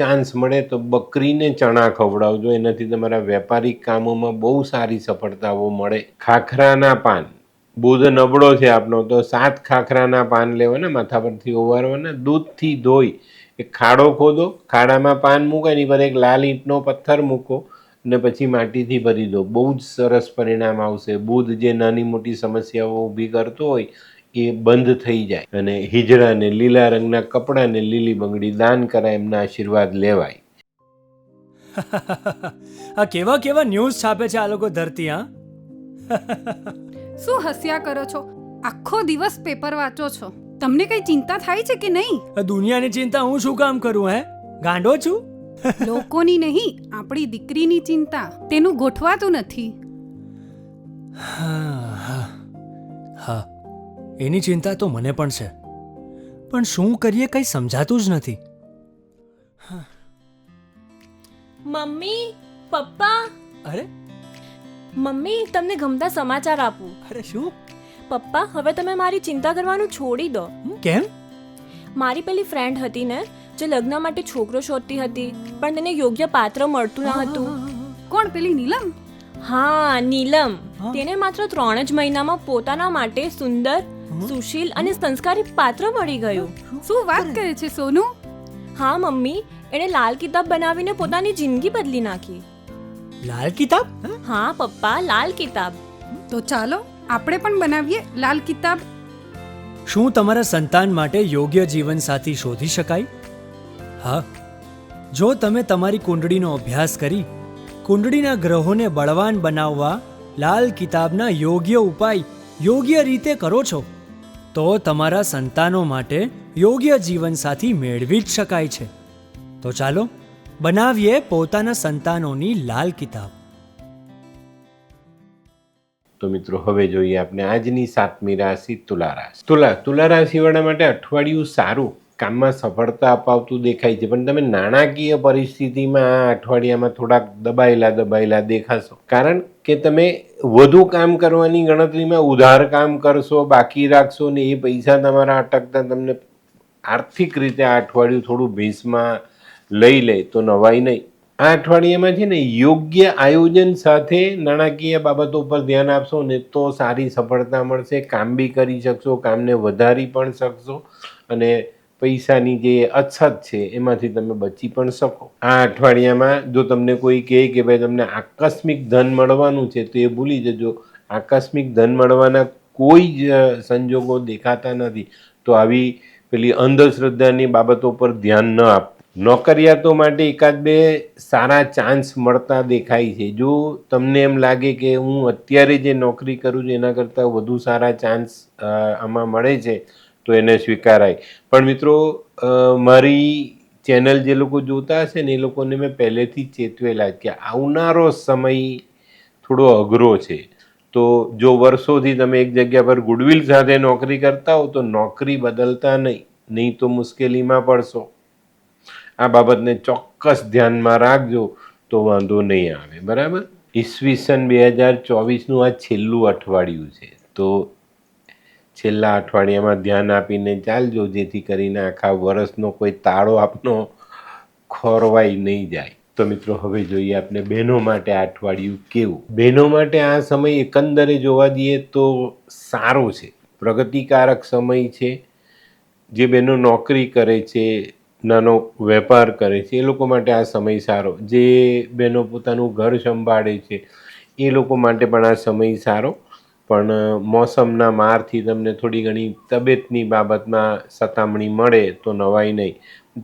ચાન્સ મળે તો બકરીને ચણા ખવડાવજો. એનાથી તમારા વેપારિક કામોમાં બહુ સારી સફળતાઓ મળે. ખાખરાના પાન, બુધ નબળો છે આપણો તો 7 ખાખરાના પાન લેવાના, માથા પરથી ઓવારવાના, દૂધથી ધોઈ એક ખાડો ખોદો, ખાડામાં પાન મૂકો, એની પર એક લાલ ઈંટનો પથ્થર મૂકો અને પછી માટીથી ભરી દો. બહુ જ સરસ પરિણામ આવશે. બુધ જે નાની મોટી સમસ્યાઓ ઊભી કરતો હોય એ બંધ થઈ જાય. અને હિજડાને, લીલા રંગના કપડાને લીલી બંગડી દાન કરાય, એમના આશીર્વાદ લેવાય. આ કેવા કેવા ન્યૂઝ છાપે છે આ લોકો ધરતી. શું હસ્યા કરો છો? આખો દિવસ પેપર વાંચો છો. તમને કઈ ચિંતા થાય છે કે નહીં? આ દુનિયાની ચિંતા હું શું કામ કરું? ગાંડો છું? લોકોની નહીં, આપણી દીકરીની ચિંતા. તેનું ગોઠવાતું નથી. હા, એની ચિંતા તો મને પણ છે, પણ શું કરીએ કંઈ સમજાતું જ નથી. મમ્મી, પપ્પા. અરે મમ્મી, તમને ગમતા સમાચાર આપું. અરે શું? પપ્પા, હવે તમે મારી ચિંતા કરવાનું છોડી દો. કેમ? મારી પેલી ફ્રેન્ડ હતી ને, જે લગ્ન માટે છોકરો શોધતી હતી પણ તેને યોગ્ય પાત્ર મળતું ન હતું. કોણ, પેલી નીલમ? હા, નીલમ. તેને માત્ર 3 જ મહિનામાં પોતાના માટે સુંદર, સુશીલ અને સંસ્કારી પાત્ર મળી ગયું. શું વાત કરે છે સોનુ? હા મમ્મી, એણે લાલ કિતાબ બનાવીને પોતાની જિંદગી બદલી નાખી. લાલ કિતાબ? હા પપ્પા, લાલ કિતાબ. તો ચાલો આપણે પણ બનાવીએ લાલ કિતાબ. શું તમારા સંતાન માટે યોગ્ય જીવનસાથી શોધી શકાય? હા, જો તમે તમારી કુંડળીનો અભ્યાસ કરી કુંડળીના ગ્રહોને બળવાન બનાવવા લાલ કિતાબના યોગ્ય ઉપાય યોગ્ય રીતે કરો છો તો તમારા સંતાનો માટે યોગ્ય જીવનસાથી મેળવી જ શકાય છે. તો ચાલો બનાવીએ પોતાના સંતાનોની લાલ કિતાબ. તો મિત્રો હવે જોઈએ આપણે આજની 7મી રાશિ તુલા રાશિ. તુલા રાશિવાળા માટે અઠવાડિયું સારું, કામમાં સફળતા અપાવતું દેખાય છે, પણ તમે નાણાકીય પરિસ્થિતિમાં આ અઠવાડિયામાં થોડાક દબાયેલા દેખાશો. કારણ કે તમે વધુ કામ કરવાની ગણતરીમાં ઉધાર કામ કરશો, બાકી રાખશો ને એ પૈસા તમારા અટકતા તમને આર્થિક રીતે આ અઠવાડિયું થોડું ભેંસમાં લઈ લે તો નવાઈ નહીં. આ અઠવાડિયામાં છે ને યોગ્ય આયોજન સાથે નાણાકીય બાબતો પર ધ્યાન આપશો ને તો સારી સફળતા મળશે. કામ બી કરી શકશો, કામને વધારી પણ શકશો અને પૈસાની જે અછત છે એમાંથી તમે બચી પણ શકો. આ અઠવાડિયામાં જો તમને કોઈ કહે કે ભાઈ તમને આકસ્મિક ધન મળવાનું છે તો એ ભૂલી જજો. આકસ્મિક ધન મળવાના કોઈ જ સંજોગો દેખાતા નથી. તો આવી પેલી અંધશ્રદ્ધાની બાબતો પર ધ્યાન ન આપવું. નોકરિયાતો માટે એકાદ બે સારા ચાન્સ મળતા દેખાય છે. જો તમને એમ લાગે કે હું અત્યારે જે નોકરી કરું છું એના કરતાં વધુ સારા ચાન્સ આમાં મળે છે તો એને સ્વીકારાય. પણ મિત્રો, મારી ચેનલ જે લોકો જોતા હશે ને એ લોકોને મેં પહેલેથી જ ચેતવેલા કે આવનારો સમય થોડો અઘરો છે. તો જો વર્ષોથી તમે એક જગ્યા પર ગુડવિલ સાથે નોકરી કરતા હો તો નોકરી બદલતા નહીં તો મુશ્કેલીમાં પડશો. આ બાબતને ચોક્કસ ધ્યાનમાં રાખજો તો વાંધો નહીં આવે. બરાબર. ઈસવીસન 2024નું આ છેલ્લું અઠવાડિયું છે, તો છેલ્લા અઠવાડિયામાં ધ્યાન આપીને ચાલજો, જેથી કરીને આખા વર્ષનો કોઈ તાળો આપનો ખોરવાઈ નહીં જાય. તો મિત્રો, હવે જોઈએ આપણે બહેનો માટે આ અઠવાડિયું કેવું. બહેનો માટે આ સમય એકંદરે જોવા જઈએ તો સારો છે, પ્રગતિકારક સમય છે. જે બહેનો નોકરી કરે છે, નાનો વેપાર કરે છે, એ લોકો માટે આ સમય સારો. જે બહેનો પોતાનું ઘર સંભાળે છે એ લોકો માટે પણ આ સમય સારો. પણ મોસમના મારથી તમને થોડી ઘણી તબિયતની બાબતમાં સતામણી મળે તો નવાઈ નહીં.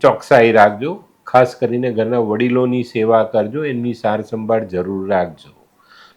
ચોકસાઈ રાખજો. ખાસ કરીને ઘરના વડીલોની સેવા કરજો, એમની સાર સંભાળ જરૂર રાખજો.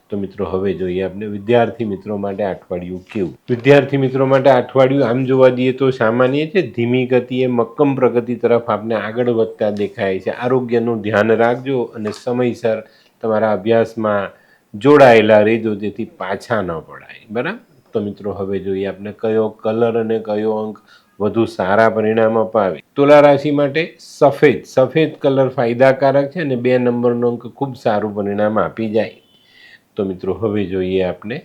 તો મિત્રો, હવે જોઈએ આપણે વિદ્યાર્થી મિત્રો માટે અઠવાડિયું કેવું. વિદ્યાર્થી મિત્રો માટે અઠવાડિયું આમ જોવા જઈએ તો સામાન્ય છે. ધીમી ગતિએ મક્કમ પ્રગતિ તરફ આપણે આગળ વધતા દેખાય છે. આરોગ્યનું ધ્યાન રાખજો અને સમયસર તમારા અભ્યાસમાં જોડાયેલા રહેજો, જેથી પાછા ન પડાય. બરાબર. તો મિત્રો, હવે જોઈએ આપણે કયો કલર અને કયો અંક વધુ સારા પરિણામ અપાવે. તુલા રાશિ માટે સફેદ કલર ફાયદાકારક છે અને 2 નંબરનો અંક ખૂબ સારું પરિણામ આપી જાય. તો મિત્રો, હવે જોઈએ આપણે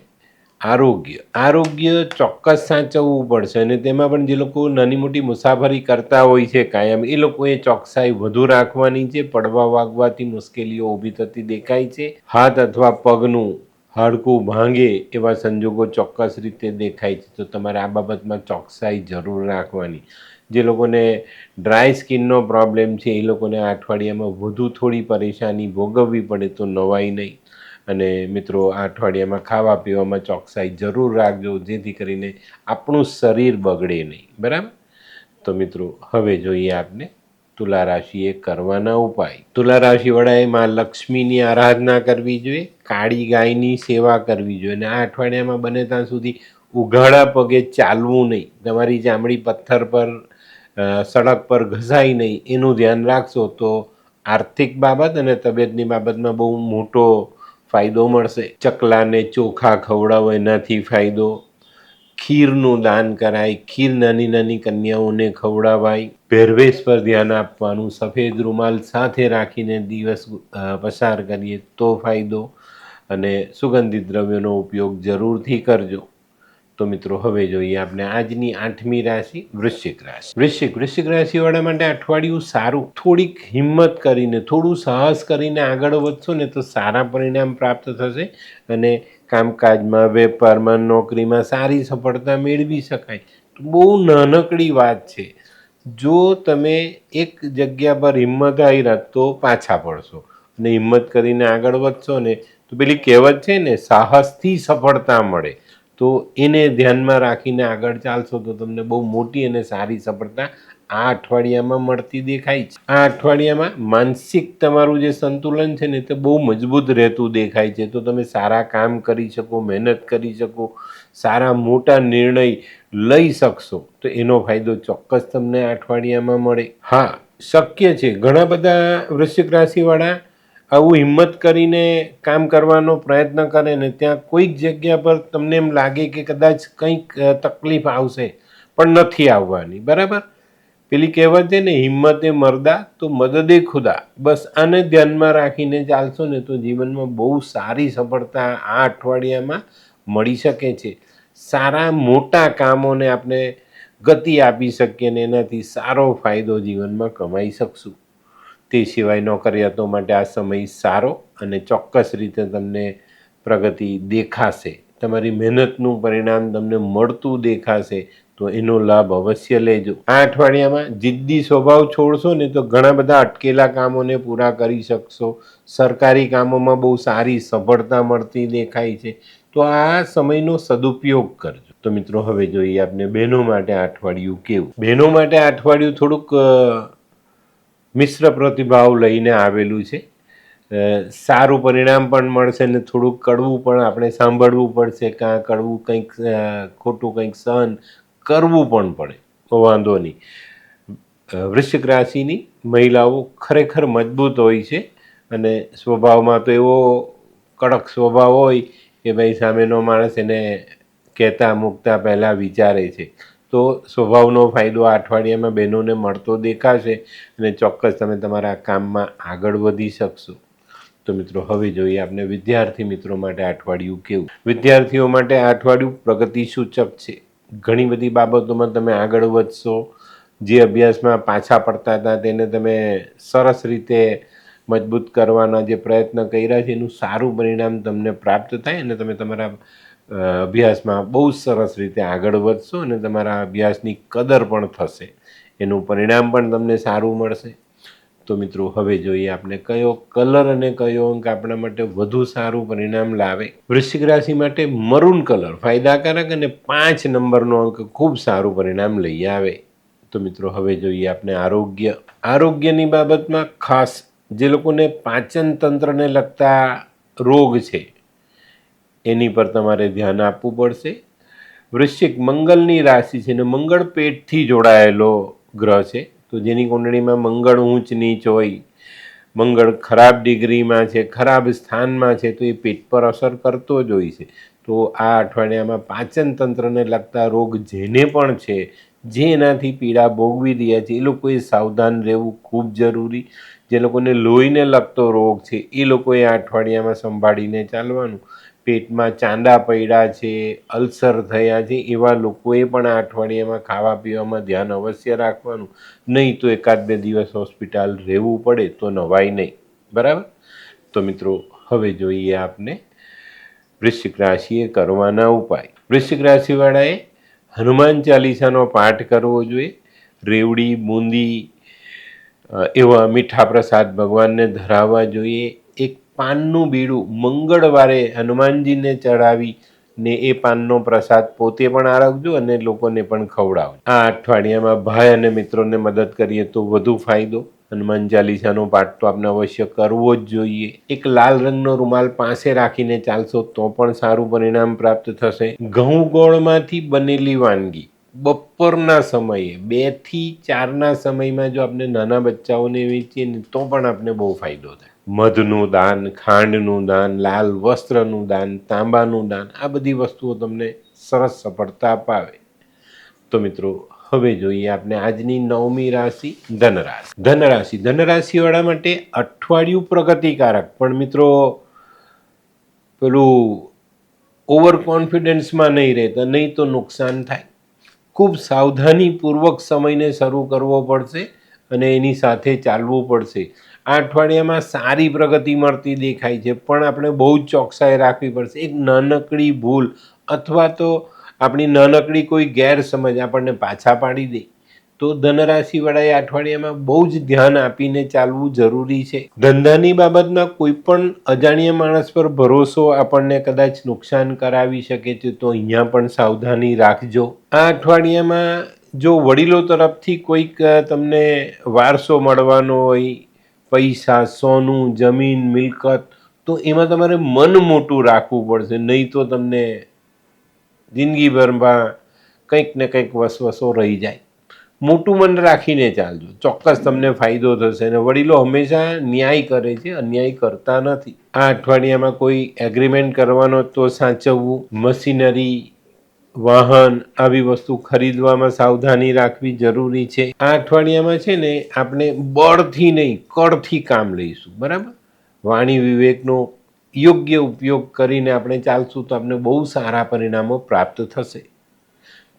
આરોગ્ય ચોક્કસ સાચવવું પડશે. અને તેમાં પણ જે લોકો નાની મોટી મુસાફરી કરતા હોય છે કાયમ, એ લોકોએ ચોકસાઈ વધુ રાખવાની છે. પડવા વાગવાથી મુશ્કેલીઓ ઊભી થતી દેખાય છે. હાથ અથવા પગનું હાડકું ભાંગે એવા સંજોગો ચોક્કસ રીતે દેખાય છે. તો તમારે આ બાબતમાં ચોકસાઈ જરૂર રાખવાની. જે લોકોને ડ્રાય સ્કિનનો પ્રોબ્લેમ છે એ લોકોને આ અઠવાડિયામાં વધુ થોડી પરેશાની ભોગવવી પડે તો નવાઈ નહીં. અને મિત્રો, આ અઠવાડિયામાં ખાવા પીવામાં ચોકસાઈ જરૂર રાખજો, જેથી કરીને આપણું શરીર બગડે નહીં. બરાબર. તો મિત્રો, હવે જોઈએ આપણે તુલા રાશિએ કરવાના ઉપાય. તુલા રાશિવાળાએ માં લક્ષ્મીની આરાધના કરવી જોઈએ, કાળી ગાયની સેવા કરવી જોઈએ. અને આ અઠવાડિયામાં બને ત્યાં સુધી ઉઘાડા પગે ચાલવું નહીં. તમારી ચામડી પથ્થર પર સડક પર ઘસાય નહીં, એનું ધ્યાન રાખશો તો આર્થિક બાબત અને તબિયતની બાબતમાં બહુ મોટો ફાયદો મળશે. ચકલાને ચોખા ખવડાવો, એનાથી ફાયદો. ખીરનું દાન કરાય, ખીર નાની નાની કન્યાઓને ખવડાવાય. પહેરવેશ પર ધ્યાન આપવાનું, સફેદ રૂમાલ સાથે રાખીને દિવસ પસાર કરીએ તો ફાયદો. અને સુગંધિત દ્રવ્યોનો ઉપયોગ જરૂરથી કરજો. તો મિત્રો, હવે જોઈએ આપણે આજની 8મી રાશિ વૃશ્ચિક રાશિ. વૃશ્ચિક રાશિવાળા માટે અઠવાડિયું સારું. થોડીક હિંમત કરીને, થોડું સાહસ કરીને આગળ વધશો ને તો સારા પરિણામ પ્રાપ્ત થશે અને કામકાજમાં, વેપારમાં, નોકરીમાં સારી સફળતા મેળવી શકાય. બહુ નાનકડી વાત છે. જો તમે એક જગ્યા પર હિંમત હાર્યા તો પાછા પડશો અને હિંમત કરીને આગળ વધશો ને તો પેલી કહેવત છે ને, સાહસથી સફળતા મળે. તો એને ધ્યાનમાં રાખીને આગળ ચાલશો તો તમને બહુ મોટી અને સારી સફળતા આ અઠવાડિયામાં મળતી દેખાય છે. આ અઠવાડિયામાં માનસિક તમારું જે સંતુલન છે ને તે બહુ મજબૂત રહેતું દેખાય છે. તો તમે સારા કામ કરી શકો, મહેનત કરી શકો, સારા મોટા નિર્ણય લઈ શકશો. તો એનો ફાયદો ચોક્કસ તમને આ અઠવાડિયામાં મળે. હા, શક્ય છે ઘણા બધા વૃશ્ચિક રાશિવાળા આવું હિંમત કરીને કામ કરવાનો પ્રયત્ન કરે ને ત્યાં કોઈક જગ્યા પર તમને એમ લાગે કે કદાચ કંઈક તકલીફ આવશે, પણ નથી આવવાની. બરાબર. પેલી કહેવત છે ને, હિંમતે મરદા તો મદદે ખુદા. બસ આને ધ્યાનમાં રાખીને ચાલશો ને તો જીવનમાં બહુ સારી સફળતા આ અઠવાડિયામાં મળી શકે છે. સારા મોટા કામોને આપણે ગતિ આપી શકીએ ને એનાથી સારો ફાયદો જીવનમાં કમાઈ શકશું. તે સિવાય નોકરિયાતો માટે આ સમય સારો અને ચોક્કસ રીતે તમને પ્રગતિ દેખાશે. તમારી મહેનતનું પરિણામ તમને મળતું દેખાશે. તો એનો લાભ અવશ્ય લેજો. આ અઠવાડિયામાં જિદ્દી સ્વભાવ છોડશો ને તો ઘણા બધા અટકેલા કામોને પૂરા કરી શકશો. સરકારી કામોમાં બહુ સારી સફળતા મળતી દેખાય છે. તો આ સમયનો સદુપયોગ કરજો. તો તો મિત્રો હવે જોઈએ આપણે બહેનો માટે આ અઠવાડિયું કેવું. બહેનો માટે આ અઠવાડિયું થોડુંક મિશ્ર પ્રતિભાવ લઈને આવેલું છે. સારું પરિણામ પણ મળશે ને થોડુંક કડવું પણ આપણે સાંભળવું પડશે, કાં કડવું કંઈક ખોટું કંઈક સહન કરવું પણ પડે, તો વાંધો નહીં. વૃશ્ચિક રાશિની મહિલાઓ ખરેખર મજબૂત હોય છે અને સ્વભાવમાં તો એવો કડક સ્વભાવ હોય કે ભાઈ સામેનો માણસ એને કહેતા મૂકતા પહેલાં વિચારે છે. તો સ્વભાવનો ફાયદો આ અઠવાડિયામાં બહેનોને મળતો દેખાશે અને ચોક્કસ તમે તમારા કામમાં આગળ વધી શકશો. તો મિત્રો હવે જોઈએ આપણે વિદ્યાર્થી મિત્રો માટે આ અઠવાડિયું કેવું. વિદ્યાર્થીઓ માટે આ અઠવાડિયું પ્રગતિ સૂચક છે. ઘણી બધી બાબતોમાં તમે આગળ વધશો. જે અભ્યાસમાં પાછા પડતા હતા તેને તમે સરસ રીતે મજબૂત કરવાના જે પ્રયત્ન કર્યા છે એનું સારું પરિણામ તમને પ્રાપ્ત થાય અને તમે તમારા અભ્યાસમાં બહુ સરસ રીતે આગળ વધશો અને તમારા અભ્યાસની કદર પણ થશે, એનું પરિણામ પણ તમને સારું મળશે. તો મિત્રો હવે જોઈએ આપણે કયો કલર અને કયો અંક આપણા માટે વધુ સારું પરિણામ લાવે. વૃશ્ચિક રાશિ માટે મરૂન કલર ફાયદાકારક અને 5 નંબરનો અંક ખૂબ સારું પરિણામ લઈ આવે. તો મિત્રો હવે જોઈએ આપણે આરોગ્યની બાબતમાં ખાસ જે લોકોને પાચન તંત્રને લગતા રોગ છે એની પર તમારે ધ્યાન આપવું પડશે. વૃશ્ચિક મંગળની રાશિ છે ને મંગળ પેટથી જોડાયેલો ગ્રહ છે. તો જેની કુંડળીમાં મંગળ ઊંચ નીચ હોય, મંગળ ખરાબ ડિગ્રીમાં છે, ખરાબ સ્થાનમાં છે, તો એ પેટ પર અસર કરતો જ હોય છે. તો આ અઠવાડિયામાં પાચન તંત્રને લગતા રોગ જેને પણ છે, જે એનાથી પીડા ભોગવી રહ્યા છે, એ લોકોએ સાવધાન રહેવું ખૂબ જરૂરી. જે લોકોને લોહીને લગતો રોગ છે એ લોકોએ આ અઠવાડિયામાં સંભાળીને ચાલવાનું. પેટમાં ચાંદા પડ્યા છે, અલ્સર થયા છે, એવા લોકોએ પણ આ અઠવાડિયામાં ખાવા પીવામાં ધ્યાન અવશ્ય રાખવાનું. નહીં તો 1-2 દિવસ હોસ્પિટલ રહેવું પડે તો નવાય નહીં. બરાબર. તો મિત્રો હવે જોઈએ આપણે વૃશ્ચિક રાશિએ કરવાના ઉપાય. વૃશ્ચિક રાશિવાળાએ હનુમાન ચાલીસાનો પાઠ કરવો જોઈએ. રેવડી, બુંદી એવા મીઠા પ્રસાદ ભગવાનને ધરાવવા જોઈએ. એક પાનનું બીડું મંગળવારે હનુમાનજીને ચડાવી ને એ પાનનો પ્રસાદ પોતે પણ આરગજો અને લોકોને પણ ખવડાવજો. આ અઠવાડિયામાં ભાઈ અને મિત્રોને મદદ કરીએ તો વધુ ફાયદો. હનુમાન ચાલીસાનો પાઠ તો આપણે અવશ્ય કરવો જ જોઈએ. એક લાલ રંગનો રૂમાલ પાસે રાખીને ચાલશો તો પણ સારું પરિણામ પ્રાપ્ત થશે. ઘઉં ગોળમાંથી બનેલી વાનગી બપોરના સમયે 2 થી 4ના સમયમાં જો આપણે નાના બચ્ચાઓને વેચીએ ને તો પણ આપણે બહુ ફાયદો થાય. મધનું દાન, ખાંડનું દાન, લાલ વસ્ત્રનું દાન, તાંબાનું દાન, આ બધી વસ્તુઓ તમને સરસ સફળતા અપાવે. તો મિત્રો હવે જોઈએ આપણે આજની 9મી રાશિ ધનરાશિ. ધનરાશિવાળા માટે અઠવાડિયું પ્રગતિકારક, પણ મિત્રો પેલું ઓવર કોન્ફિડન્સમાં નહીં રહેતા, નહીં તો નુકસાન થાય. ખૂબ સાવધાનીપૂર્વક સમયને શરૂ કરવો પડશે અને એની સાથે ચાલવું પડશે. આ અઠવાડિયામાં સારી પ્રગતિ મળતી દેખાય છે, પણ આપણે બહુ જ ચોકસાઈ રાખવી પડશે. એક નાનકડી ભૂલ અથવા તો આપણી નાનકડી કોઈ ગેરસમજ આપણને પાછા પાડી દે તો ધનરાશિવાળાએ અઠવાડિયામાં બહુ જ ધ્યાન આપીને ચાલવું જરૂરી છે. ધંધાની બાબતમાં કોઈ પણ અજાણ્યા માણસ પર ભરોસો આપણને કદાચ નુકસાન કરાવી શકે છે, તો અહીંયા પણ સાવધાની રાખજો. આ અઠવાડિયામાં જો વડીલો તરફથી કોઈક તમને વારસો મળવાનો હોય, પૈસા, સોનું, જમીન, મિલકત, તો એમાં તમારે મન મોટું રાખવું પડશે, નહીં તો તમને જિંદગીભરમાં કંઈક ને કંઈક વસવસો રહી જાય. મોટું મન રાખીને ચાલજો, ચોક્કસ તમને ફાયદો થશે. અને વડીલો હંમેશા ન્યાય કરે છે, અન્યાય કરતા નથી. આ અઠવાડિયામાં કોઈ એગ્રીમેન્ટ કરવાનો તો સાચવવું. મશીનરી, વાહન આવી વસ્તુ ખરીદવામાં સાવધાની રાખવી જરૂરી છે. આ અઠવાડિયામાં છે ને આપણે બળથી નહીં કળથી કામ લઈશું. બરાબર. વાણી વિવેકનો યોગ્ય ઉપયોગ કરીને આપણે ચાલશું તો આપણે બહુ સારા પરિણામો પ્રાપ્ત થશે.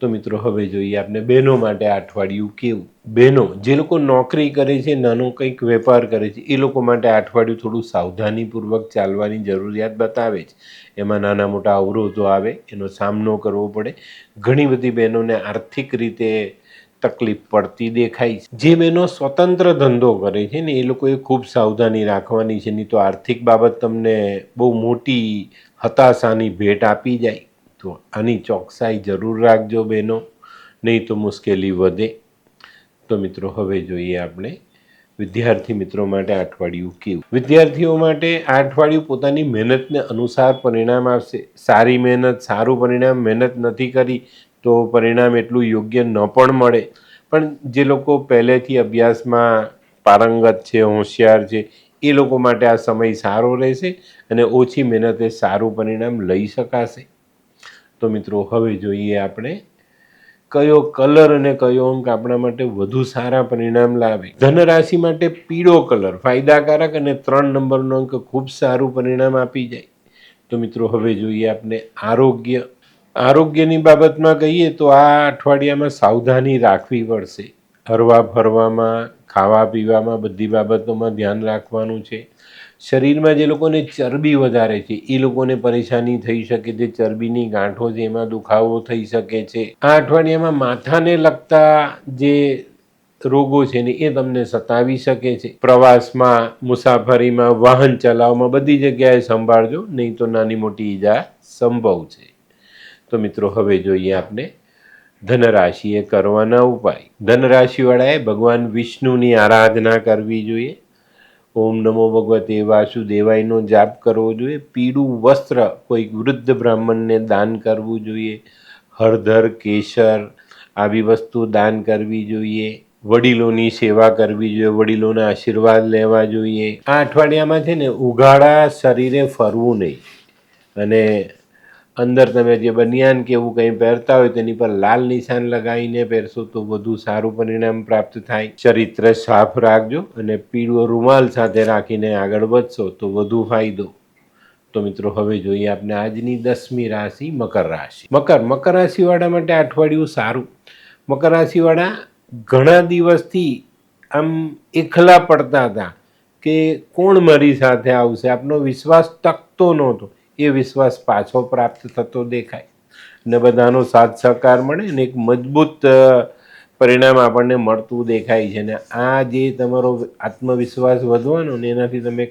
તો મિત્રો હવે જોઈએ આપણે બહેનો માટે આ અઠવાડિયું કેવું. બહેનો જે લોકો નોકરી કરે છે, નાનો કંઈક વેપાર કરે છે, એ લોકો માટે આ અઠવાડિયું થોડું સાવધાનીપૂર્વક ચાલવાની જરૂરિયાત બતાવે છે. એમાં નાના મોટા અવરોધો આવે, એનો સામનો કરવો પડે. ઘણી બધી બહેનોને આર્થિક રીતે તકલીફ પડતી દેખાય છે. જે બહેનો સ્વતંત્ર ધંધો કરે છે ને એ લોકોએ ખૂબ સાવધાની રાખવાની છે, નહીં તો આર્થિક બાબત તમને બહુ મોટી હતાશાની ભેટ આપી જાય. તો આની ચોકસાઈ જરૂર રાખજો બહેનો, નહીં તો મુશ્કેલી વધે. તો મિત્રો હવે જોઈએ આપણે વિદ્યાર્થી મિત્રો માટે આ અઠવાડિયું કેવું. વિદ્યાર્થીઓ માટે આ અઠવાડિયું પોતાની મહેનતને અનુસાર પરિણામ આવશે. સારી મહેનત, સારું પરિણામ. મહેનત નથી કરી તો પરિણામ એટલું યોગ્ય ન પણ મળે. પણ જે લોકો પહેલેથી અભ્યાસમાં પારંગત છે, હોશિયાર છે, એ લોકો માટે આ સમય સારો રહેશે અને ઓછી મહેનતે સારું પરિણામ લઈ શકાશે. તો મિત્રો હવે જોઈએ આપણે કયો કલર અને કયો અંક આપણા માટે વધુ સારા પરિણામ લાવે. ધનરાશિ માટે પીળો કલર ફાયદાકારક અને 3 નંબરનો અંક ખૂબ સારું પરિણામ આપી જાય. તો મિત્રો હવે જોઈએ આપણે આરોગ્ય. આરોગ્યની બાબતમાં કહીએ તો આ અઠવાડિયામાં સાવધાની રાખવી પડશે. હરવા ફરવામાં, ખાવા પીવામાં બધી બાબતોમાં ધ્યાન રાખવાનું છે. શરીરમાં જે લોકોને ચરબી વધારે છે એ લોકોને પરેશાની થઈ શકે છે. ચરબીની ગાંઠો છે એમાં દુખાવો થઈ શકે છે. આ અઠવાડિયામાં માથાને લગતા જે રોગો છે ને એ તમને સતાવી શકે છે. પ્રવાસમાં, મુસાફરીમાં, વાહન ચલાવવામાં બધી જગ્યાએ સંભાળજો, નહીં તો નાની મોટી ઈજા સંભવ છે. તો મિત્રો હવે જોઈએ આપણે ધનરાશિએ કરવાના ઉપાય. ધનરાશિવાળાએ ભગવાન વિષ્ણુની આરાધના કરવી જોઈએ. ઓમ નમો ભગવતે વાસુદેવાયનો જાપ કરવો જોઈએ. પીળું વસ્ત્ર કોઈક વૃદ્ધ બ્રાહ્મણને દાન કરવું જોઈએ. હળદર, કેસર આવી વસ્તુ દાન કરવી જોઈએ. વડીલોની સેવા કરવી જોઈએ. વડીલોના આશીર્વાદ લેવા જોઈએ. આ અઠવાડિયામાં છે ને ઉઘાડા શરીરે ફરવું નહીં અને અંદર તમે જે બનિયાન કે એવું કંઈ પહેરતા હોય તેની પર લાલ નિશાન લગાવીને પહેરશો તો વધુ સારું પરિણામ પ્રાપ્ત થાય. ચરિત્ર સાફ રાખજો અને પીળો રૂમાલ સાથે રાખીને આગળ વધશો તો વધુ ફાયદો. તો મિત્રો હવે જોઈએ આપણે આજની 10મી રાશિ મકર રાશિ. મકર રાશિવાળા માટે આ અઠવાડિયું સારું. મકર રાશિવાળા ઘણા દિવસથી આમ એકલા પડતા હતા કે કોણ મારી સાથે આવશે. આપનો વિશ્વાસ ટકતો નહોતો. એ વિશ્વાસ પાછો પ્રાપ્ત થતો દેખાય ને બધાનો સાથ સહકાર મળે ને એક મજબૂત પરિણામ આપણને મળતું દેખાય છે. ને આ જે તમારો આત્મવિશ્વાસ વધવાનો ને એનાથી તમે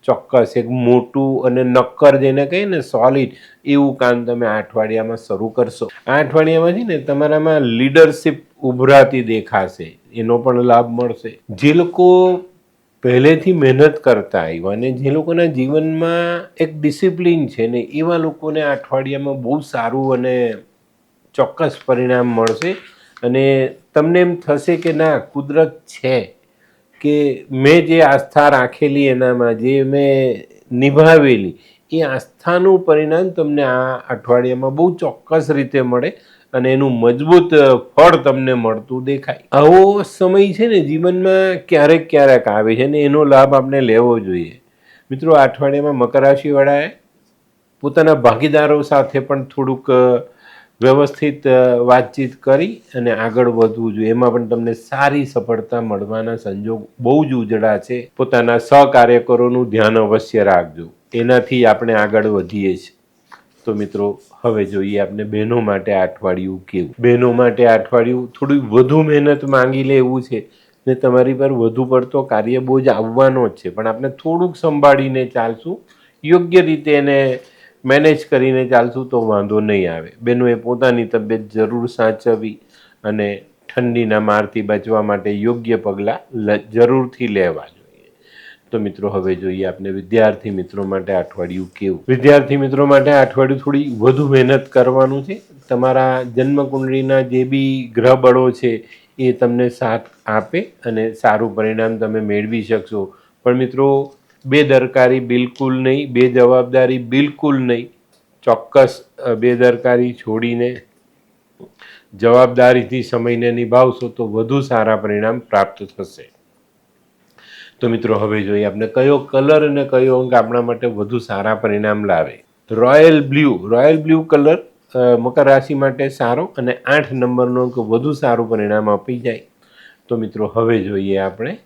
ચોક્કસ એક મોટું અને નક્કર જેને કહીએ ને સોલિડ એવું કામ તમે આ અઠવાડિયામાં શરૂ કરશો. આ અઠવાડિયામાં છે ને તમારામાં લીડરશિપ ઉભરાતી દેખાશે, એનો પણ લાભ મળશે. જે લોકો પહેલેથી મહેનત કરતા આવ્યા અને જે લોકોના જીવનમાં એક ડિસિપ્લિન છે ને એવા લોકોને આ અઠવાડિયામાં બહુ સારું અને ચોક્કસ પરિણામ મળશે. અને તમને એમ થશે કે ના, કુદરત છે કે મેં જે આસ્થા રાખેલી એનામાં, જે મેં નિભાવેલી એ આસ્થાનું પરિણામ તમને આ અઠવાડિયામાં બહુ ચોક્કસ રીતે મળે અને એનું મજબૂત ફળ તમને મળતું દેખાય. આવો સમય છે ને જીવનમાં ક્યારેક ક્યારેક આવે છે ને એનો લાભ આપણે લેવો જોઈએ. મિત્રો, આ અઠવાડિયામાં મકર રાશિવાળાએ પોતાના ભાગીદારો સાથે પણ થોડુંક વ્યવસ્થિત વાતચીત કરી અને આગળ વધવું જોઈએ. એમાં પણ તમને સારી સફળતા મળવાના સંજોગ બહુ જ ઉજળા છે. પોતાના સહકાર્યકરોનું ધ્યાન અવશ્ય રાખજો, એનાથી આપણે આગળ વધીએ છીએ. તો મિત્રો, હવે જોઈએ આપણે બહેનો માટે આ અઠવાડિયું કેવું. બહેનો માટે આ અઠવાડિયું થોડી વધુ મહેનત માંગી લે એવું છે ને તમારી પર વધુ પડતો કાર્યબોજ આવવાનો જ છે. પણ આપણે થોડુંક સંભાળીને ચાલશું, યોગ્ય રીતે એને મેનેજ કરીને ચાલશું તો વાંધો નહીં આવે. બહેનોએ પોતાની તબિયત જરૂર સાચવવી અને ઠંડીના મારથી બચવા માટે યોગ્ય પગલાં જરૂરથી લેવા જોઈએ. તો મિત્રો, હવે જોઈએ આપણે વિદ્યાર્થી મિત્રો માટે આ અઠવાડિયું કેવું. વિદ્યાર્થી મિત્રો માટે આ અઠવાડિયું થોડી વધુ મહેનત કરવાનું છે. તમારા જન્મકુંડળીના જે બી ગ્રહ બળો છે એ તમને સાથ આપે અને સારું પરિણામ તમે મેળવી શકશો. પણ મિત્રો, બેદરકારી બિલકુલ નહીં, બેજવાબદારી બિલકુલ નહીં. ચોક્કસ બેદરકારી છોડીને જવાબદારીથી સમયને નિભાવશો તો વધુ સારા પરિણામ પ્રાપ્ત થશે. તો મિત્રો, હવે જોઈએ આપણે કયો કલર અને કયો અંક આપણા માટે વધુ સારા પરિણામ લાવે. રોયલ બ્લુ કલર મકર રાશિ માટે સારો અને 8 નંબરનો અંક વધુ સારું પરિણામ આપી જાય. તો મિત્રો, હવે જોઈએ આપણે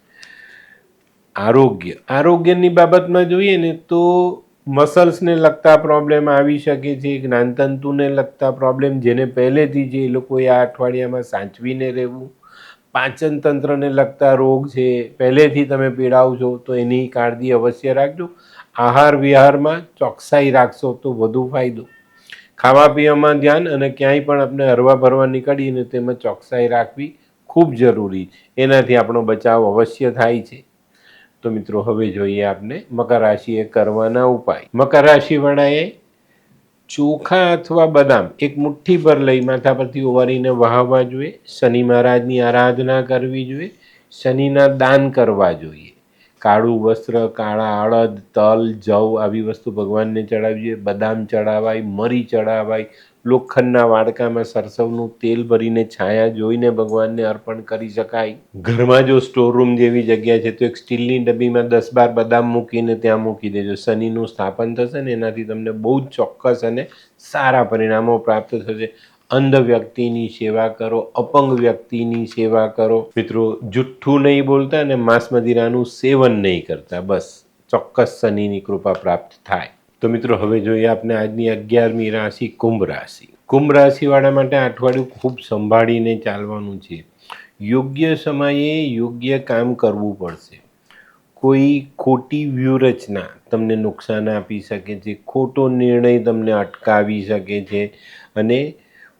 આરોગ્યની બાબતમાં જોઈએ ને તો મસલ્સને લગતા પ્રોબ્લેમ આવી શકે છે. જ્ઞાનતંતુને લગતા પ્રોબ્લેમ જેને પહેલેથી જે એ લોકોએ આ અઠવાડિયામાં સાચવીને રહેવું. પાચન તંત્રને લગતા રોગ છે, પહેલેથી તમે પીડાવ છો તો એની કાળજી અવશ્ય રાખજો. આહાર વિહારમાં ચોકસાઈ રાખશો તો વધુ ફાયદો. ખાવા પીવામાં ધ્યાન અને ક્યાંય પણ આપણે હરવા ભરવા નીકળીને તેમાં ચોકસાઈ રાખવી ખૂબ જરૂરી. એનાથી આપણો બચાવ અવશ્ય થાય છે. તો મિત્રો હવે જોઈએ આપણે મકર રાશિએ કરવાના ઉપાય. મકર રાશિવાળાએ ચોખા અથવા બદામ એક મુઠ્ઠી પર લઈ માથા પરથી ઓવારીને વહાવવા જોઈએ. શનિ મહારાજની આરાધના કરવી જોઈએ. શનિના દાન કરવા જોઈએ. કાળું વસ્ત્ર, કાળા અડદ, તલ, જવ આવી વસ્તુ ભગવાનને ચડાવવી જોઈએ. બદામ ચડાવાય, મરી ચડાવાય, લોખંડના વાડકામાં સરસવનું તેલ ભરીને છાયા જોઈને ભગવાનને અર્પણ કરી શકાય. ઘરમાં જો સ્ટોર રૂમ જેવી જગ્યા છે તો એક સ્ટીલની ડબ્બીમાં 10-12 બદામ મૂકીને ત્યાં મૂકી દેજો. શનિનું સ્થાપન થશે ને એનાથી તમને બહુ જ ચોક્કસ અને સારા પરિણામો પ્રાપ્ત થશે. અંધ વ્યક્તિની સેવા કરો, અપંગ વ્યક્તિની સેવા કરો. મિત્રો જુઠ્ઠું નહીં બોલતા અને માંસ મદિરાનું સેવન નહીં કરતા. બસ ચોક્કસ શનિની કૃપા પ્રાપ્ત થાય. તો મિત્રો હવે જોઈએ આપણે આજની 11મી રાશિ કુંભ રાશિ. કુંભ રાશિવાળા માટે અઠવાડિયું ખૂબ સંભાળીને ચાલવાનું છે. યોગ્ય સમયે યોગ્ય કામ કરવું પડશે. કોઈ ખોટી વ્યૂહરચના તમને નુકસાન આપી શકે છે. ખોટો નિર્ણય તમને અટકાવી શકે છે અને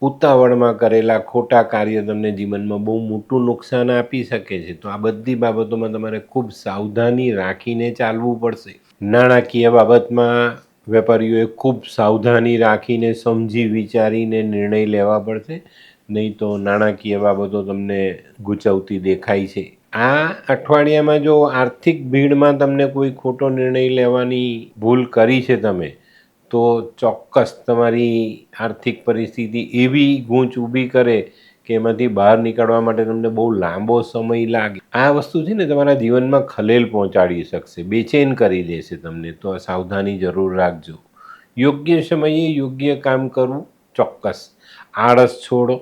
ઉતાવળમાં કરેલા ખોટા કાર્ય તમને જીવનમાં બહુ મોટું નુકસાન આપી શકે છે. તો આ બધી બાબતોમાં તમારે ખૂબ સાવધાની રાખીને ચાલવું પડશે. નાણાકીય બાબતમાં વેપારીઓએ ખૂબ સાવધાની રાખીને સમજી વિચારીને નિર્ણય લેવા પડશે, નહીં તો નાણાકીય બાબતો તમને ગૂંચવતી દેખાય છે. આ અઠવાડિયામાં જો આર્થિક ભીડમાં તમને કોઈ ખોટો નિર્ણય લેવાની ભૂલ કરી છે તમે, તો ચોક્કસ તમારી આર્થિક પરિસ્થિતિ એવી ગૂંચ ઊભી કરે કે એમાંથી બહાર નીકળવા માટે તમને બહુ લાંબો સમય લાગે. આ વસ્તુ છે ને તમારા જીવનમાં ખલેલ પહોંચાડી શકશે, બેચેન કરી દેશે તમને. તો સાવધાની જરૂર રાખજો. યોગ્ય સમયે યોગ્ય કામ કરવું ચોક્કસ. આળસ છોડો,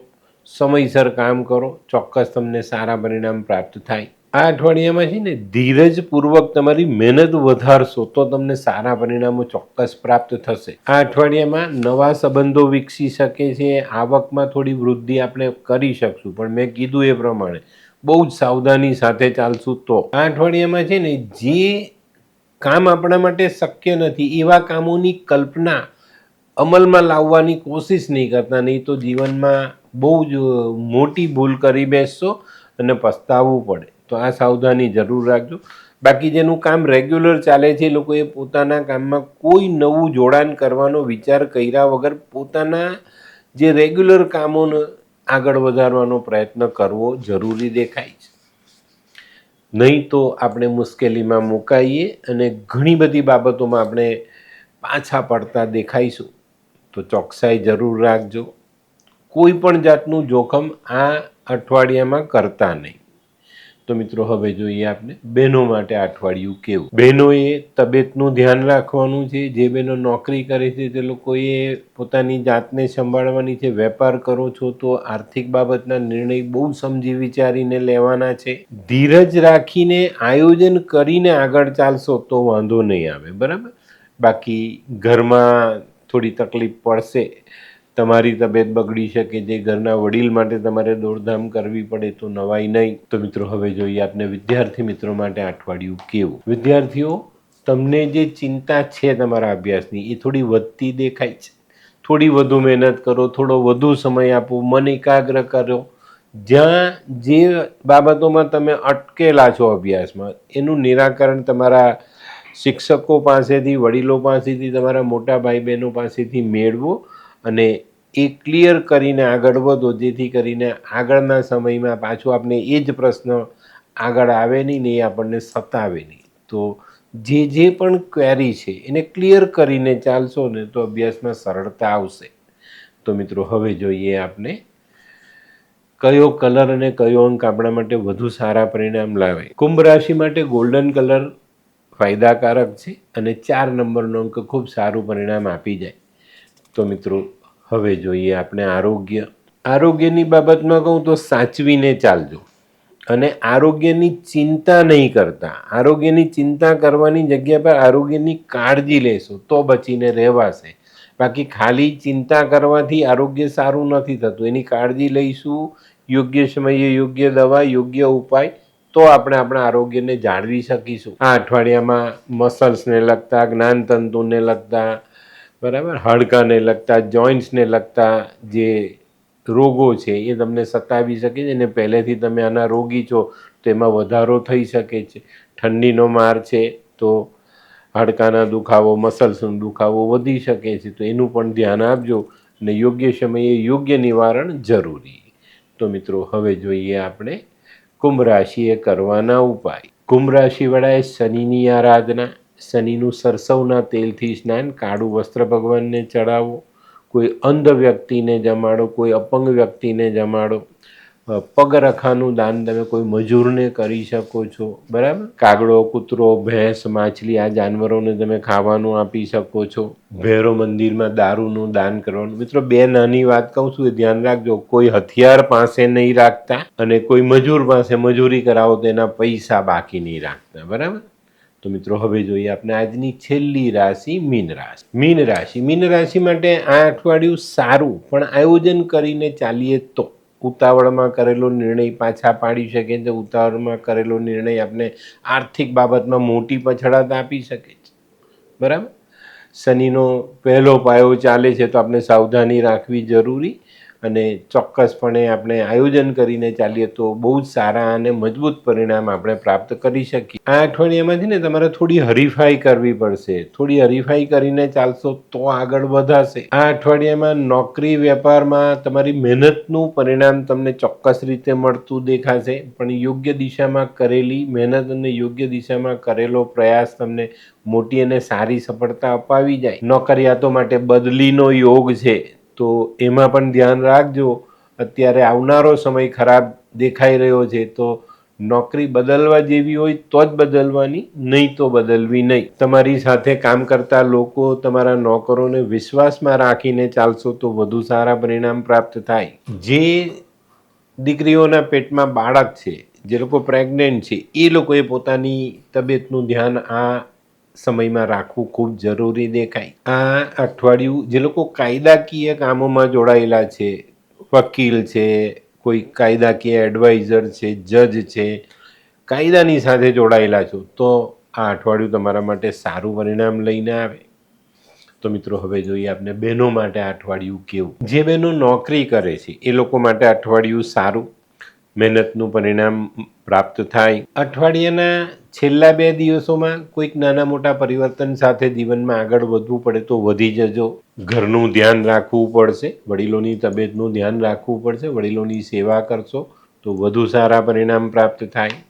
સમયસર કામ કરો, ચોક્કસ તમને સારા પરિણામ પ્રાપ્ત થાય. આ અઠવાડિયામાં છે ને ધીરજપૂર્વક તમારી મહેનત વધારશો તો તમને સારા પરિણામો ચોક્કસ પ્રાપ્ત થશે. આ અઠવાડિયામાં નવા સંબંધો વિકસી શકે છે. આવકમાં થોડી વૃદ્ધિ આપણે કરી શકશું, પણ મેં કીધું એ પ્રમાણે બહુ જ સાવધાની સાથે ચાલશું. તો આ અઠવાડિયામાં છે ને જે કામ આપણા માટે શક્ય નથી એવા કામોની કલ્પના અમલમાં લાવવાની કોશિશ નહીં કરતા, નહીં તો જીવનમાં બહુ જ મોટી ભૂલ કરી બેસશો અને પસ્તાવવું પડે. તો આ સાવધાની જરૂર રાખજો. બાકી જેનું કામ રેગ્યુલર ચાલે છે, લોકોએ પોતાના કામમાં કોઈ નવું જોડાણ કરવાનો વિચાર કર્યા વગર પોતાના જે રેગ્યુલર કામોને આગળ વધારવાનો પ્રયત્ન કરવો જરૂરી દેખાય છે. નહીં તો આપણે મુશ્કેલીમાં મુકાઈએ અને ઘણી બધી બાબતોમાં આપણે પાછા પડતા દેખાઈશું. તો ચોકસાઈ જરૂર રાખજો. કોઈ પણ જાતનું જોખમ આ અઠવાડિયામાં કરતા નહીં. તો મિત્રો હવે જોઈએ આપણે બહેનો માટે અઠવાડિયું કેવું. બહેનોએ તબિયતનું ધ્યાન રાખવાનું છે. જે બહેનો નોકરી કરે છે તે લોકોએ પોતાની જાતને સંભાળવાની છે. વેપાર કરો છો તો આર્થિક બાબતના નિર્ણય બહુ સમજી વિચારીને લેવાના છે. ધીરજ રાખીને આયોજન કરીને આગળ ચાલશો તો વાંધો નહીં આવે, બરાબર. બાકી ઘરમાં થોડી તકલીફ પડશે. તમારી તબિયત બગડી શકે, જે ઘરના વડીલ માટે તમારે દોડધામ કરવી પડે તો નવાઈ નહીં. તો મિત્રો હવે જોઈએ આપણે વિદ્યાર્થી મિત્રો માટે અઠવાડિયું કેવું. વિદ્યાર્થીઓ, તમને જે ચિંતા છે તમારા અભ્યાસની એ થોડી વધતી દેખાય છે. થોડી વધુ મહેનત કરો, થોડો વધુ સમય આપો, મન એકાગ્ર કરો. જ્યાં જે બાબતોમાં તમે અટકેલા છો અભ્યાસમાં એનું નિરાકરણ તમારા શિક્ષકો પાસેથી, વડીલો પાસેથી, તમારા મોટા ભાઈ બહેનો પાસેથી મેળવો અને એ ક્લિયર કરીને આગળ વધો, જેથી કરીને આગળના સમયમાં પાછું આપણે એ જ પ્રશ્ન આગળ આવે નહીં ને એ આપણને સતાવે નહીં. તો જે પણ ક્વેરી છે એને ક્લિયર કરીને ચાલશો ને તો અભ્યાસમાં સરળતા આવશે. તો મિત્રો હવે જોઈએ આપણે કયો કલર અને કયો અંક આપણા માટે વધુ સારા પરિણામ લાવે. કુંભ રાશિ માટે ગોલ્ડન કલર ફાયદાકારક છે અને 4 નંબરનો અંક ખૂબ સારું પરિણામ આપી જાય. તો મિત્રો હવે જોઈએ આપણે આરોગ્યની બાબતમાં કહું તો સાચવીને ચાલજો અને આરોગ્યની ચિંતા નહીં કરતા. આરોગ્યની ચિંતા કરવાની જગ્યા પર આરોગ્યની કાળજી લેશો તો બચીને રહેવાશે. બાકી ખાલી ચિંતા કરવાથી આરોગ્ય સારું નથી થતું. એની કાળજી લઈશું, યોગ્ય સમયે યોગ્ય દવા, યોગ્ય ઉપાય, તો આપણે આપણા આરોગ્યને જાળવી શકીશું. આ અઠવાડિયામાં મસલ્સને લગતા, જ્ઞાનતંતુને લગતા બરાબર. હાડકાને લગતા, જોઈન્ટ્સને લગતા જે રોગો છે એ તમને સતાવી શકે છે અને પહેલેથી તમે આના રોગી છો તો એમાં વધારો થઈ શકે છે. ઠંડીનો માર છે તો હાડકાના દુખાવો, મસલ્સનો દુખાવો વધી શકે છે, તો એનું પણ ધ્યાન આપજો અને યોગ્ય સમયે યોગ્ય નિવારણ જરૂરી. તો મિત્રો હવે જોઈએ આપણે કુંભ રાશિએ કરવાના ઉપાય. કુંભ રાશિવાળાએ શનિની આરાધના, શનિનું સરસવના તેલથી સ્નાન, કાળું વસ્ત્ર ભગવાનને ચડાવો, કોઈ અંધ વ્યક્તિને જમાડો, કોઈ અપંગ વ્યક્તિને જમાડો, પગરખાનું દાન તમે કોઈ મજૂરને કરી શકો છો. બરાબર. કાગડો, કૂતરો, ભેંસ, માછલી આ જાનવરોને તમે ખાવાનું આપી શકો છો. ભૈરવ મંદિરમાં દારૂનું દાન કરવાનું. મિત્રો, બે નાની વાત કહું છું, એ ધ્યાન રાખજો. કોઈ હથિયાર પાસે નહીં રાખતા અને કોઈ મજૂર પાસે મજૂરી કરાવો તો એના પૈસા બાકી નહીં રાખતા. બરાબર. તો મિત્રો હવે જોઈએ આપણે આજની છેલ્લી રાશિ મીન રાશિ. મીન રાશિ માટે આ અઠવાડિયું સારું, પણ આયોજન કરીને ચાલીએ તો ઉતાવળમાં કરેલો નિર્ણય પાછા પાડી શકે છે. ઉતાવળમાં કરેલો નિર્ણય આપણે આર્થિક બાબતમાં મોટી પછડાટ આપી શકે છે. બરાબર. શનિનો પહેલો પાયો ચાલે છે તો આપણે સાવધાની રાખવી જરૂરી અને ચોક્કસપણે આપણે આયોજન કરીને ચાલીએ તો બહુ જ સારા અને મજબૂત પરિણામ આપણે પ્રાપ્ત કરી શકીએ. આ અઠવાડિયામાંથી ને તમારે થોડી હરીફાઈ કરવી પડશે. થોડી હરીફાઈ કરીને ચાલશો તો આગળ વધાશે. આ અઠવાડિયામાં નોકરી વેપારમાં તમારી મહેનતનું પરિણામ તમને ચોક્કસ રીતે મળતું દેખાશે, પણ યોગ્ય દિશામાં કરેલી મહેનત અને યોગ્ય દિશામાં કરેલો પ્રયાસ તમને મોટી અને સારી સફળતા અપાવી જાય. નોકરિયાતો માટે બદલીનો યોગ છે તો એમાં પણ ધ્યાન રાખજો. અત્યારે આવનારો સમય ખરાબ દેખાઈ રહ્યો છે તો નોકરી બદલવા જેવી હોય તો જ બદલવાની, નહીં તો બદલવી નહીં. તમારી સાથે કામ કરતા લોકો, તમારા નોકરોને વિશ્વાસમાં રાખીને ચાલશો તો વધુ સારા પરિણામ પ્રાપ્ત થાય. જે દીકરીઓના પેટમાં બાળક છે, જે લોકો પ્રેગ્નેન્ટ છે, એ લોકોએ પોતાની તબિયતનું ધ્યાન આ સમયમાં રાખવું ખૂબ જરૂરી દેખાય. આ અઠવાડિયું જે લોકો કાયદાકીય કામોમાં જોડાયેલા છે, વકીલ છે, કોઈ કાયદાકીય એડવાઇઝર છે, જજ છે, કાયદાની સાથે જોડાયેલા છો તો આ અઠવાડિયું તમારા માટે સારું પરિણામ લઈને આવે. તો મિત્રો હવે જોઈએ આપણે બહેનો માટે આ અઠવાડિયું કેવું. જે બહેનો નોકરી કરે છે એ લોકો માટે અઠવાડિયું સારું, મહેનતનું પરિણામ પ્રાપ્ત થાય. અઠવાડિયાના છેલ્લા 2 દિવસોમાં કોઈક નાના મોટા પરિવર્તન સાથે જીવનમાં આગળ વધવું પડે તો વધી જજો. ઘરનું ધ્યાન રાખવું પડશે, વડીલોની તબિયતનું ધ્યાન રાખવું પડશે, વડીલોની સેવા કરશો તો વધુ સારા પરિણામ પ્રાપ્ત થાય.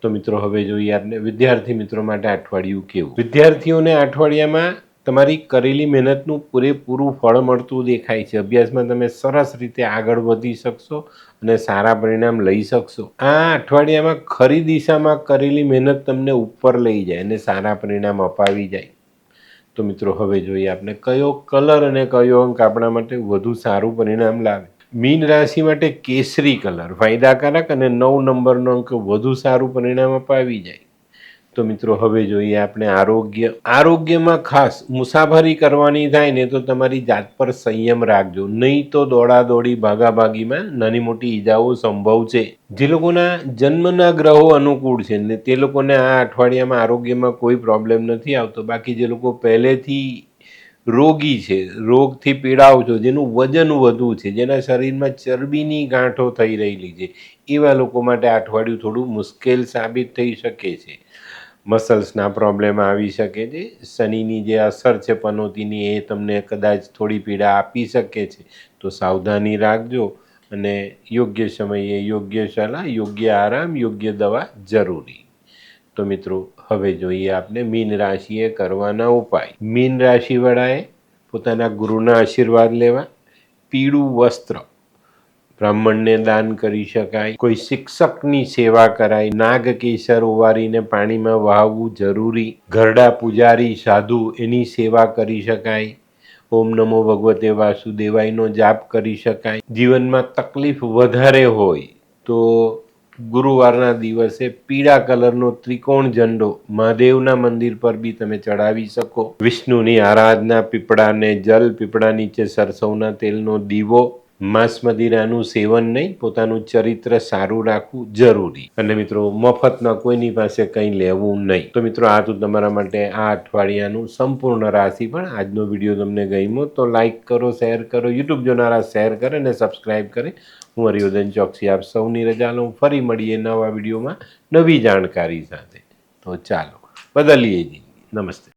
તો મિત્રો હવે જોઈએ આપણે વિદ્યાર્થી મિત્રો માટે અઠવાડિયું કેવું. વિદ્યાર્થીઓને અઠવાડિયામાં તમારી કરેલી મહેનતનું પૂરેપૂરું ફળ મળતું દેખાય છે. અભ્યાસમાં તમે સરસ રીતે આગળ વધી શકશો અને સારા પરિણામ લઈ શકશો. આ અઠવાડિયામાં ખરી દિશામાં કરેલી મહેનત તમને ઉપર લઈ જાય અને સારા પરિણામ અપાવી જાય. તો મિત્રો હવે જોઈએ આપણે કયો કલર અને કયો અંક આપણા માટે વધુ સારું પરિણામ લાવે. મીન રાશિ માટે કેસરી કલર ફાયદાકારક અને 9 નંબરનો અંક વધુ સારું પરિણામ અપાવી જાય. તો મિત્રો હવે જોઈએ આપણે આરોગ્યમાં ખાસ મુસાફરી કરવાની થાય ને તો તમારી જાત પર સંયમ રાખજો, નહીં તો દોડાદોડી ભાગાભાગીમાં નાની મોટી ઈજાઓ સંભવ છે. જે લોકોના જન્મના ગ્રહો અનુકૂળ છે ને તે લોકોને આ અઠવાડિયામાં આરોગ્યમાં કોઈ પ્રોબ્લેમ નથી આવતો. બાકી જે લોકો પહેલેથી રોગી છે, રોગથી પીડાવ છો, જેનું વજન વધુ છે, જેના શરીરમાં ચરબીની ગાંઠો થઈ રહેલી છે, એવા લોકો માટે આ અઠવાડિયું થોડું મુશ્કેલ સાબિત થઈ શકે છે. મસલ્સના પ્રોબ્લેમ આવી શકે છે. શનિની જે અસર છે પનોતીની એ તમને કદાચ થોડી પીડા આપી શકે છે. તો સાવધાની રાખજો અને યોગ્ય સમયે યોગ્ય સલાહ, યોગ્ય આરામ, યોગ્ય દવા જરૂરી. તો મિત્રો હવે જોઈએ આપણે મીન રાશિએ કરવાના ઉપાય. મીન રાશિવાળાએ પોતાના ગુરુના આશીર્વાદ લેવા, પીળું વસ્ત્ર બ્રાહ્મણને દાન કરી શકાય, કોઈ શિક્ષકની સેવા કરાય, નાગકેસર ઓવારીને પાણીમાં વહાવવું જરૂરી, ઘરડા પૂજારી સાધુ એની સેવા કરી શકાય, ઓમ નમો ભગવતે વાસુદેવાયનો જાપ કરી શકાય. જીવનમાં તકલીફ વધારે હોય તો ગુરુવારના દિવસે પીળા કલરનો ત્રિકોણ ઝંડો મહાદેવના મંદિર પર બી તમે ચડાવી શકો. વિષ્ણુની આરાધના, પીપળાને જલ, પીપળા નીચે સરસવના તેલનો દીવો, માંસ મદિરાનું સેવન નહીં, પોતાનું ચરિત્ર સારું રાખવું જરૂરી. અને મિત્રો મફતમાં કોઈની પાસે કંઈ લેવું નહીં. તો મિત્રો આ તો તમારા માટે આ અઠવાડિયાનું સંપૂર્ણ રાશિફળ. આજનો વિડીયો તમને ગમ્યો તો લાઈક કરો, શેર કરો, યુટ્યુબ જોનારા શેર કરે અને સબસ્ક્રાઈબ કરે. હું હરિવર્ધન ચોકસી આપ સૌની રજા લઉં. ફરી મળીએ નવા વિડીયોમાં નવી જાણકારી સાથે. તો ચાલો બદલીએ જી. નમસ્તે.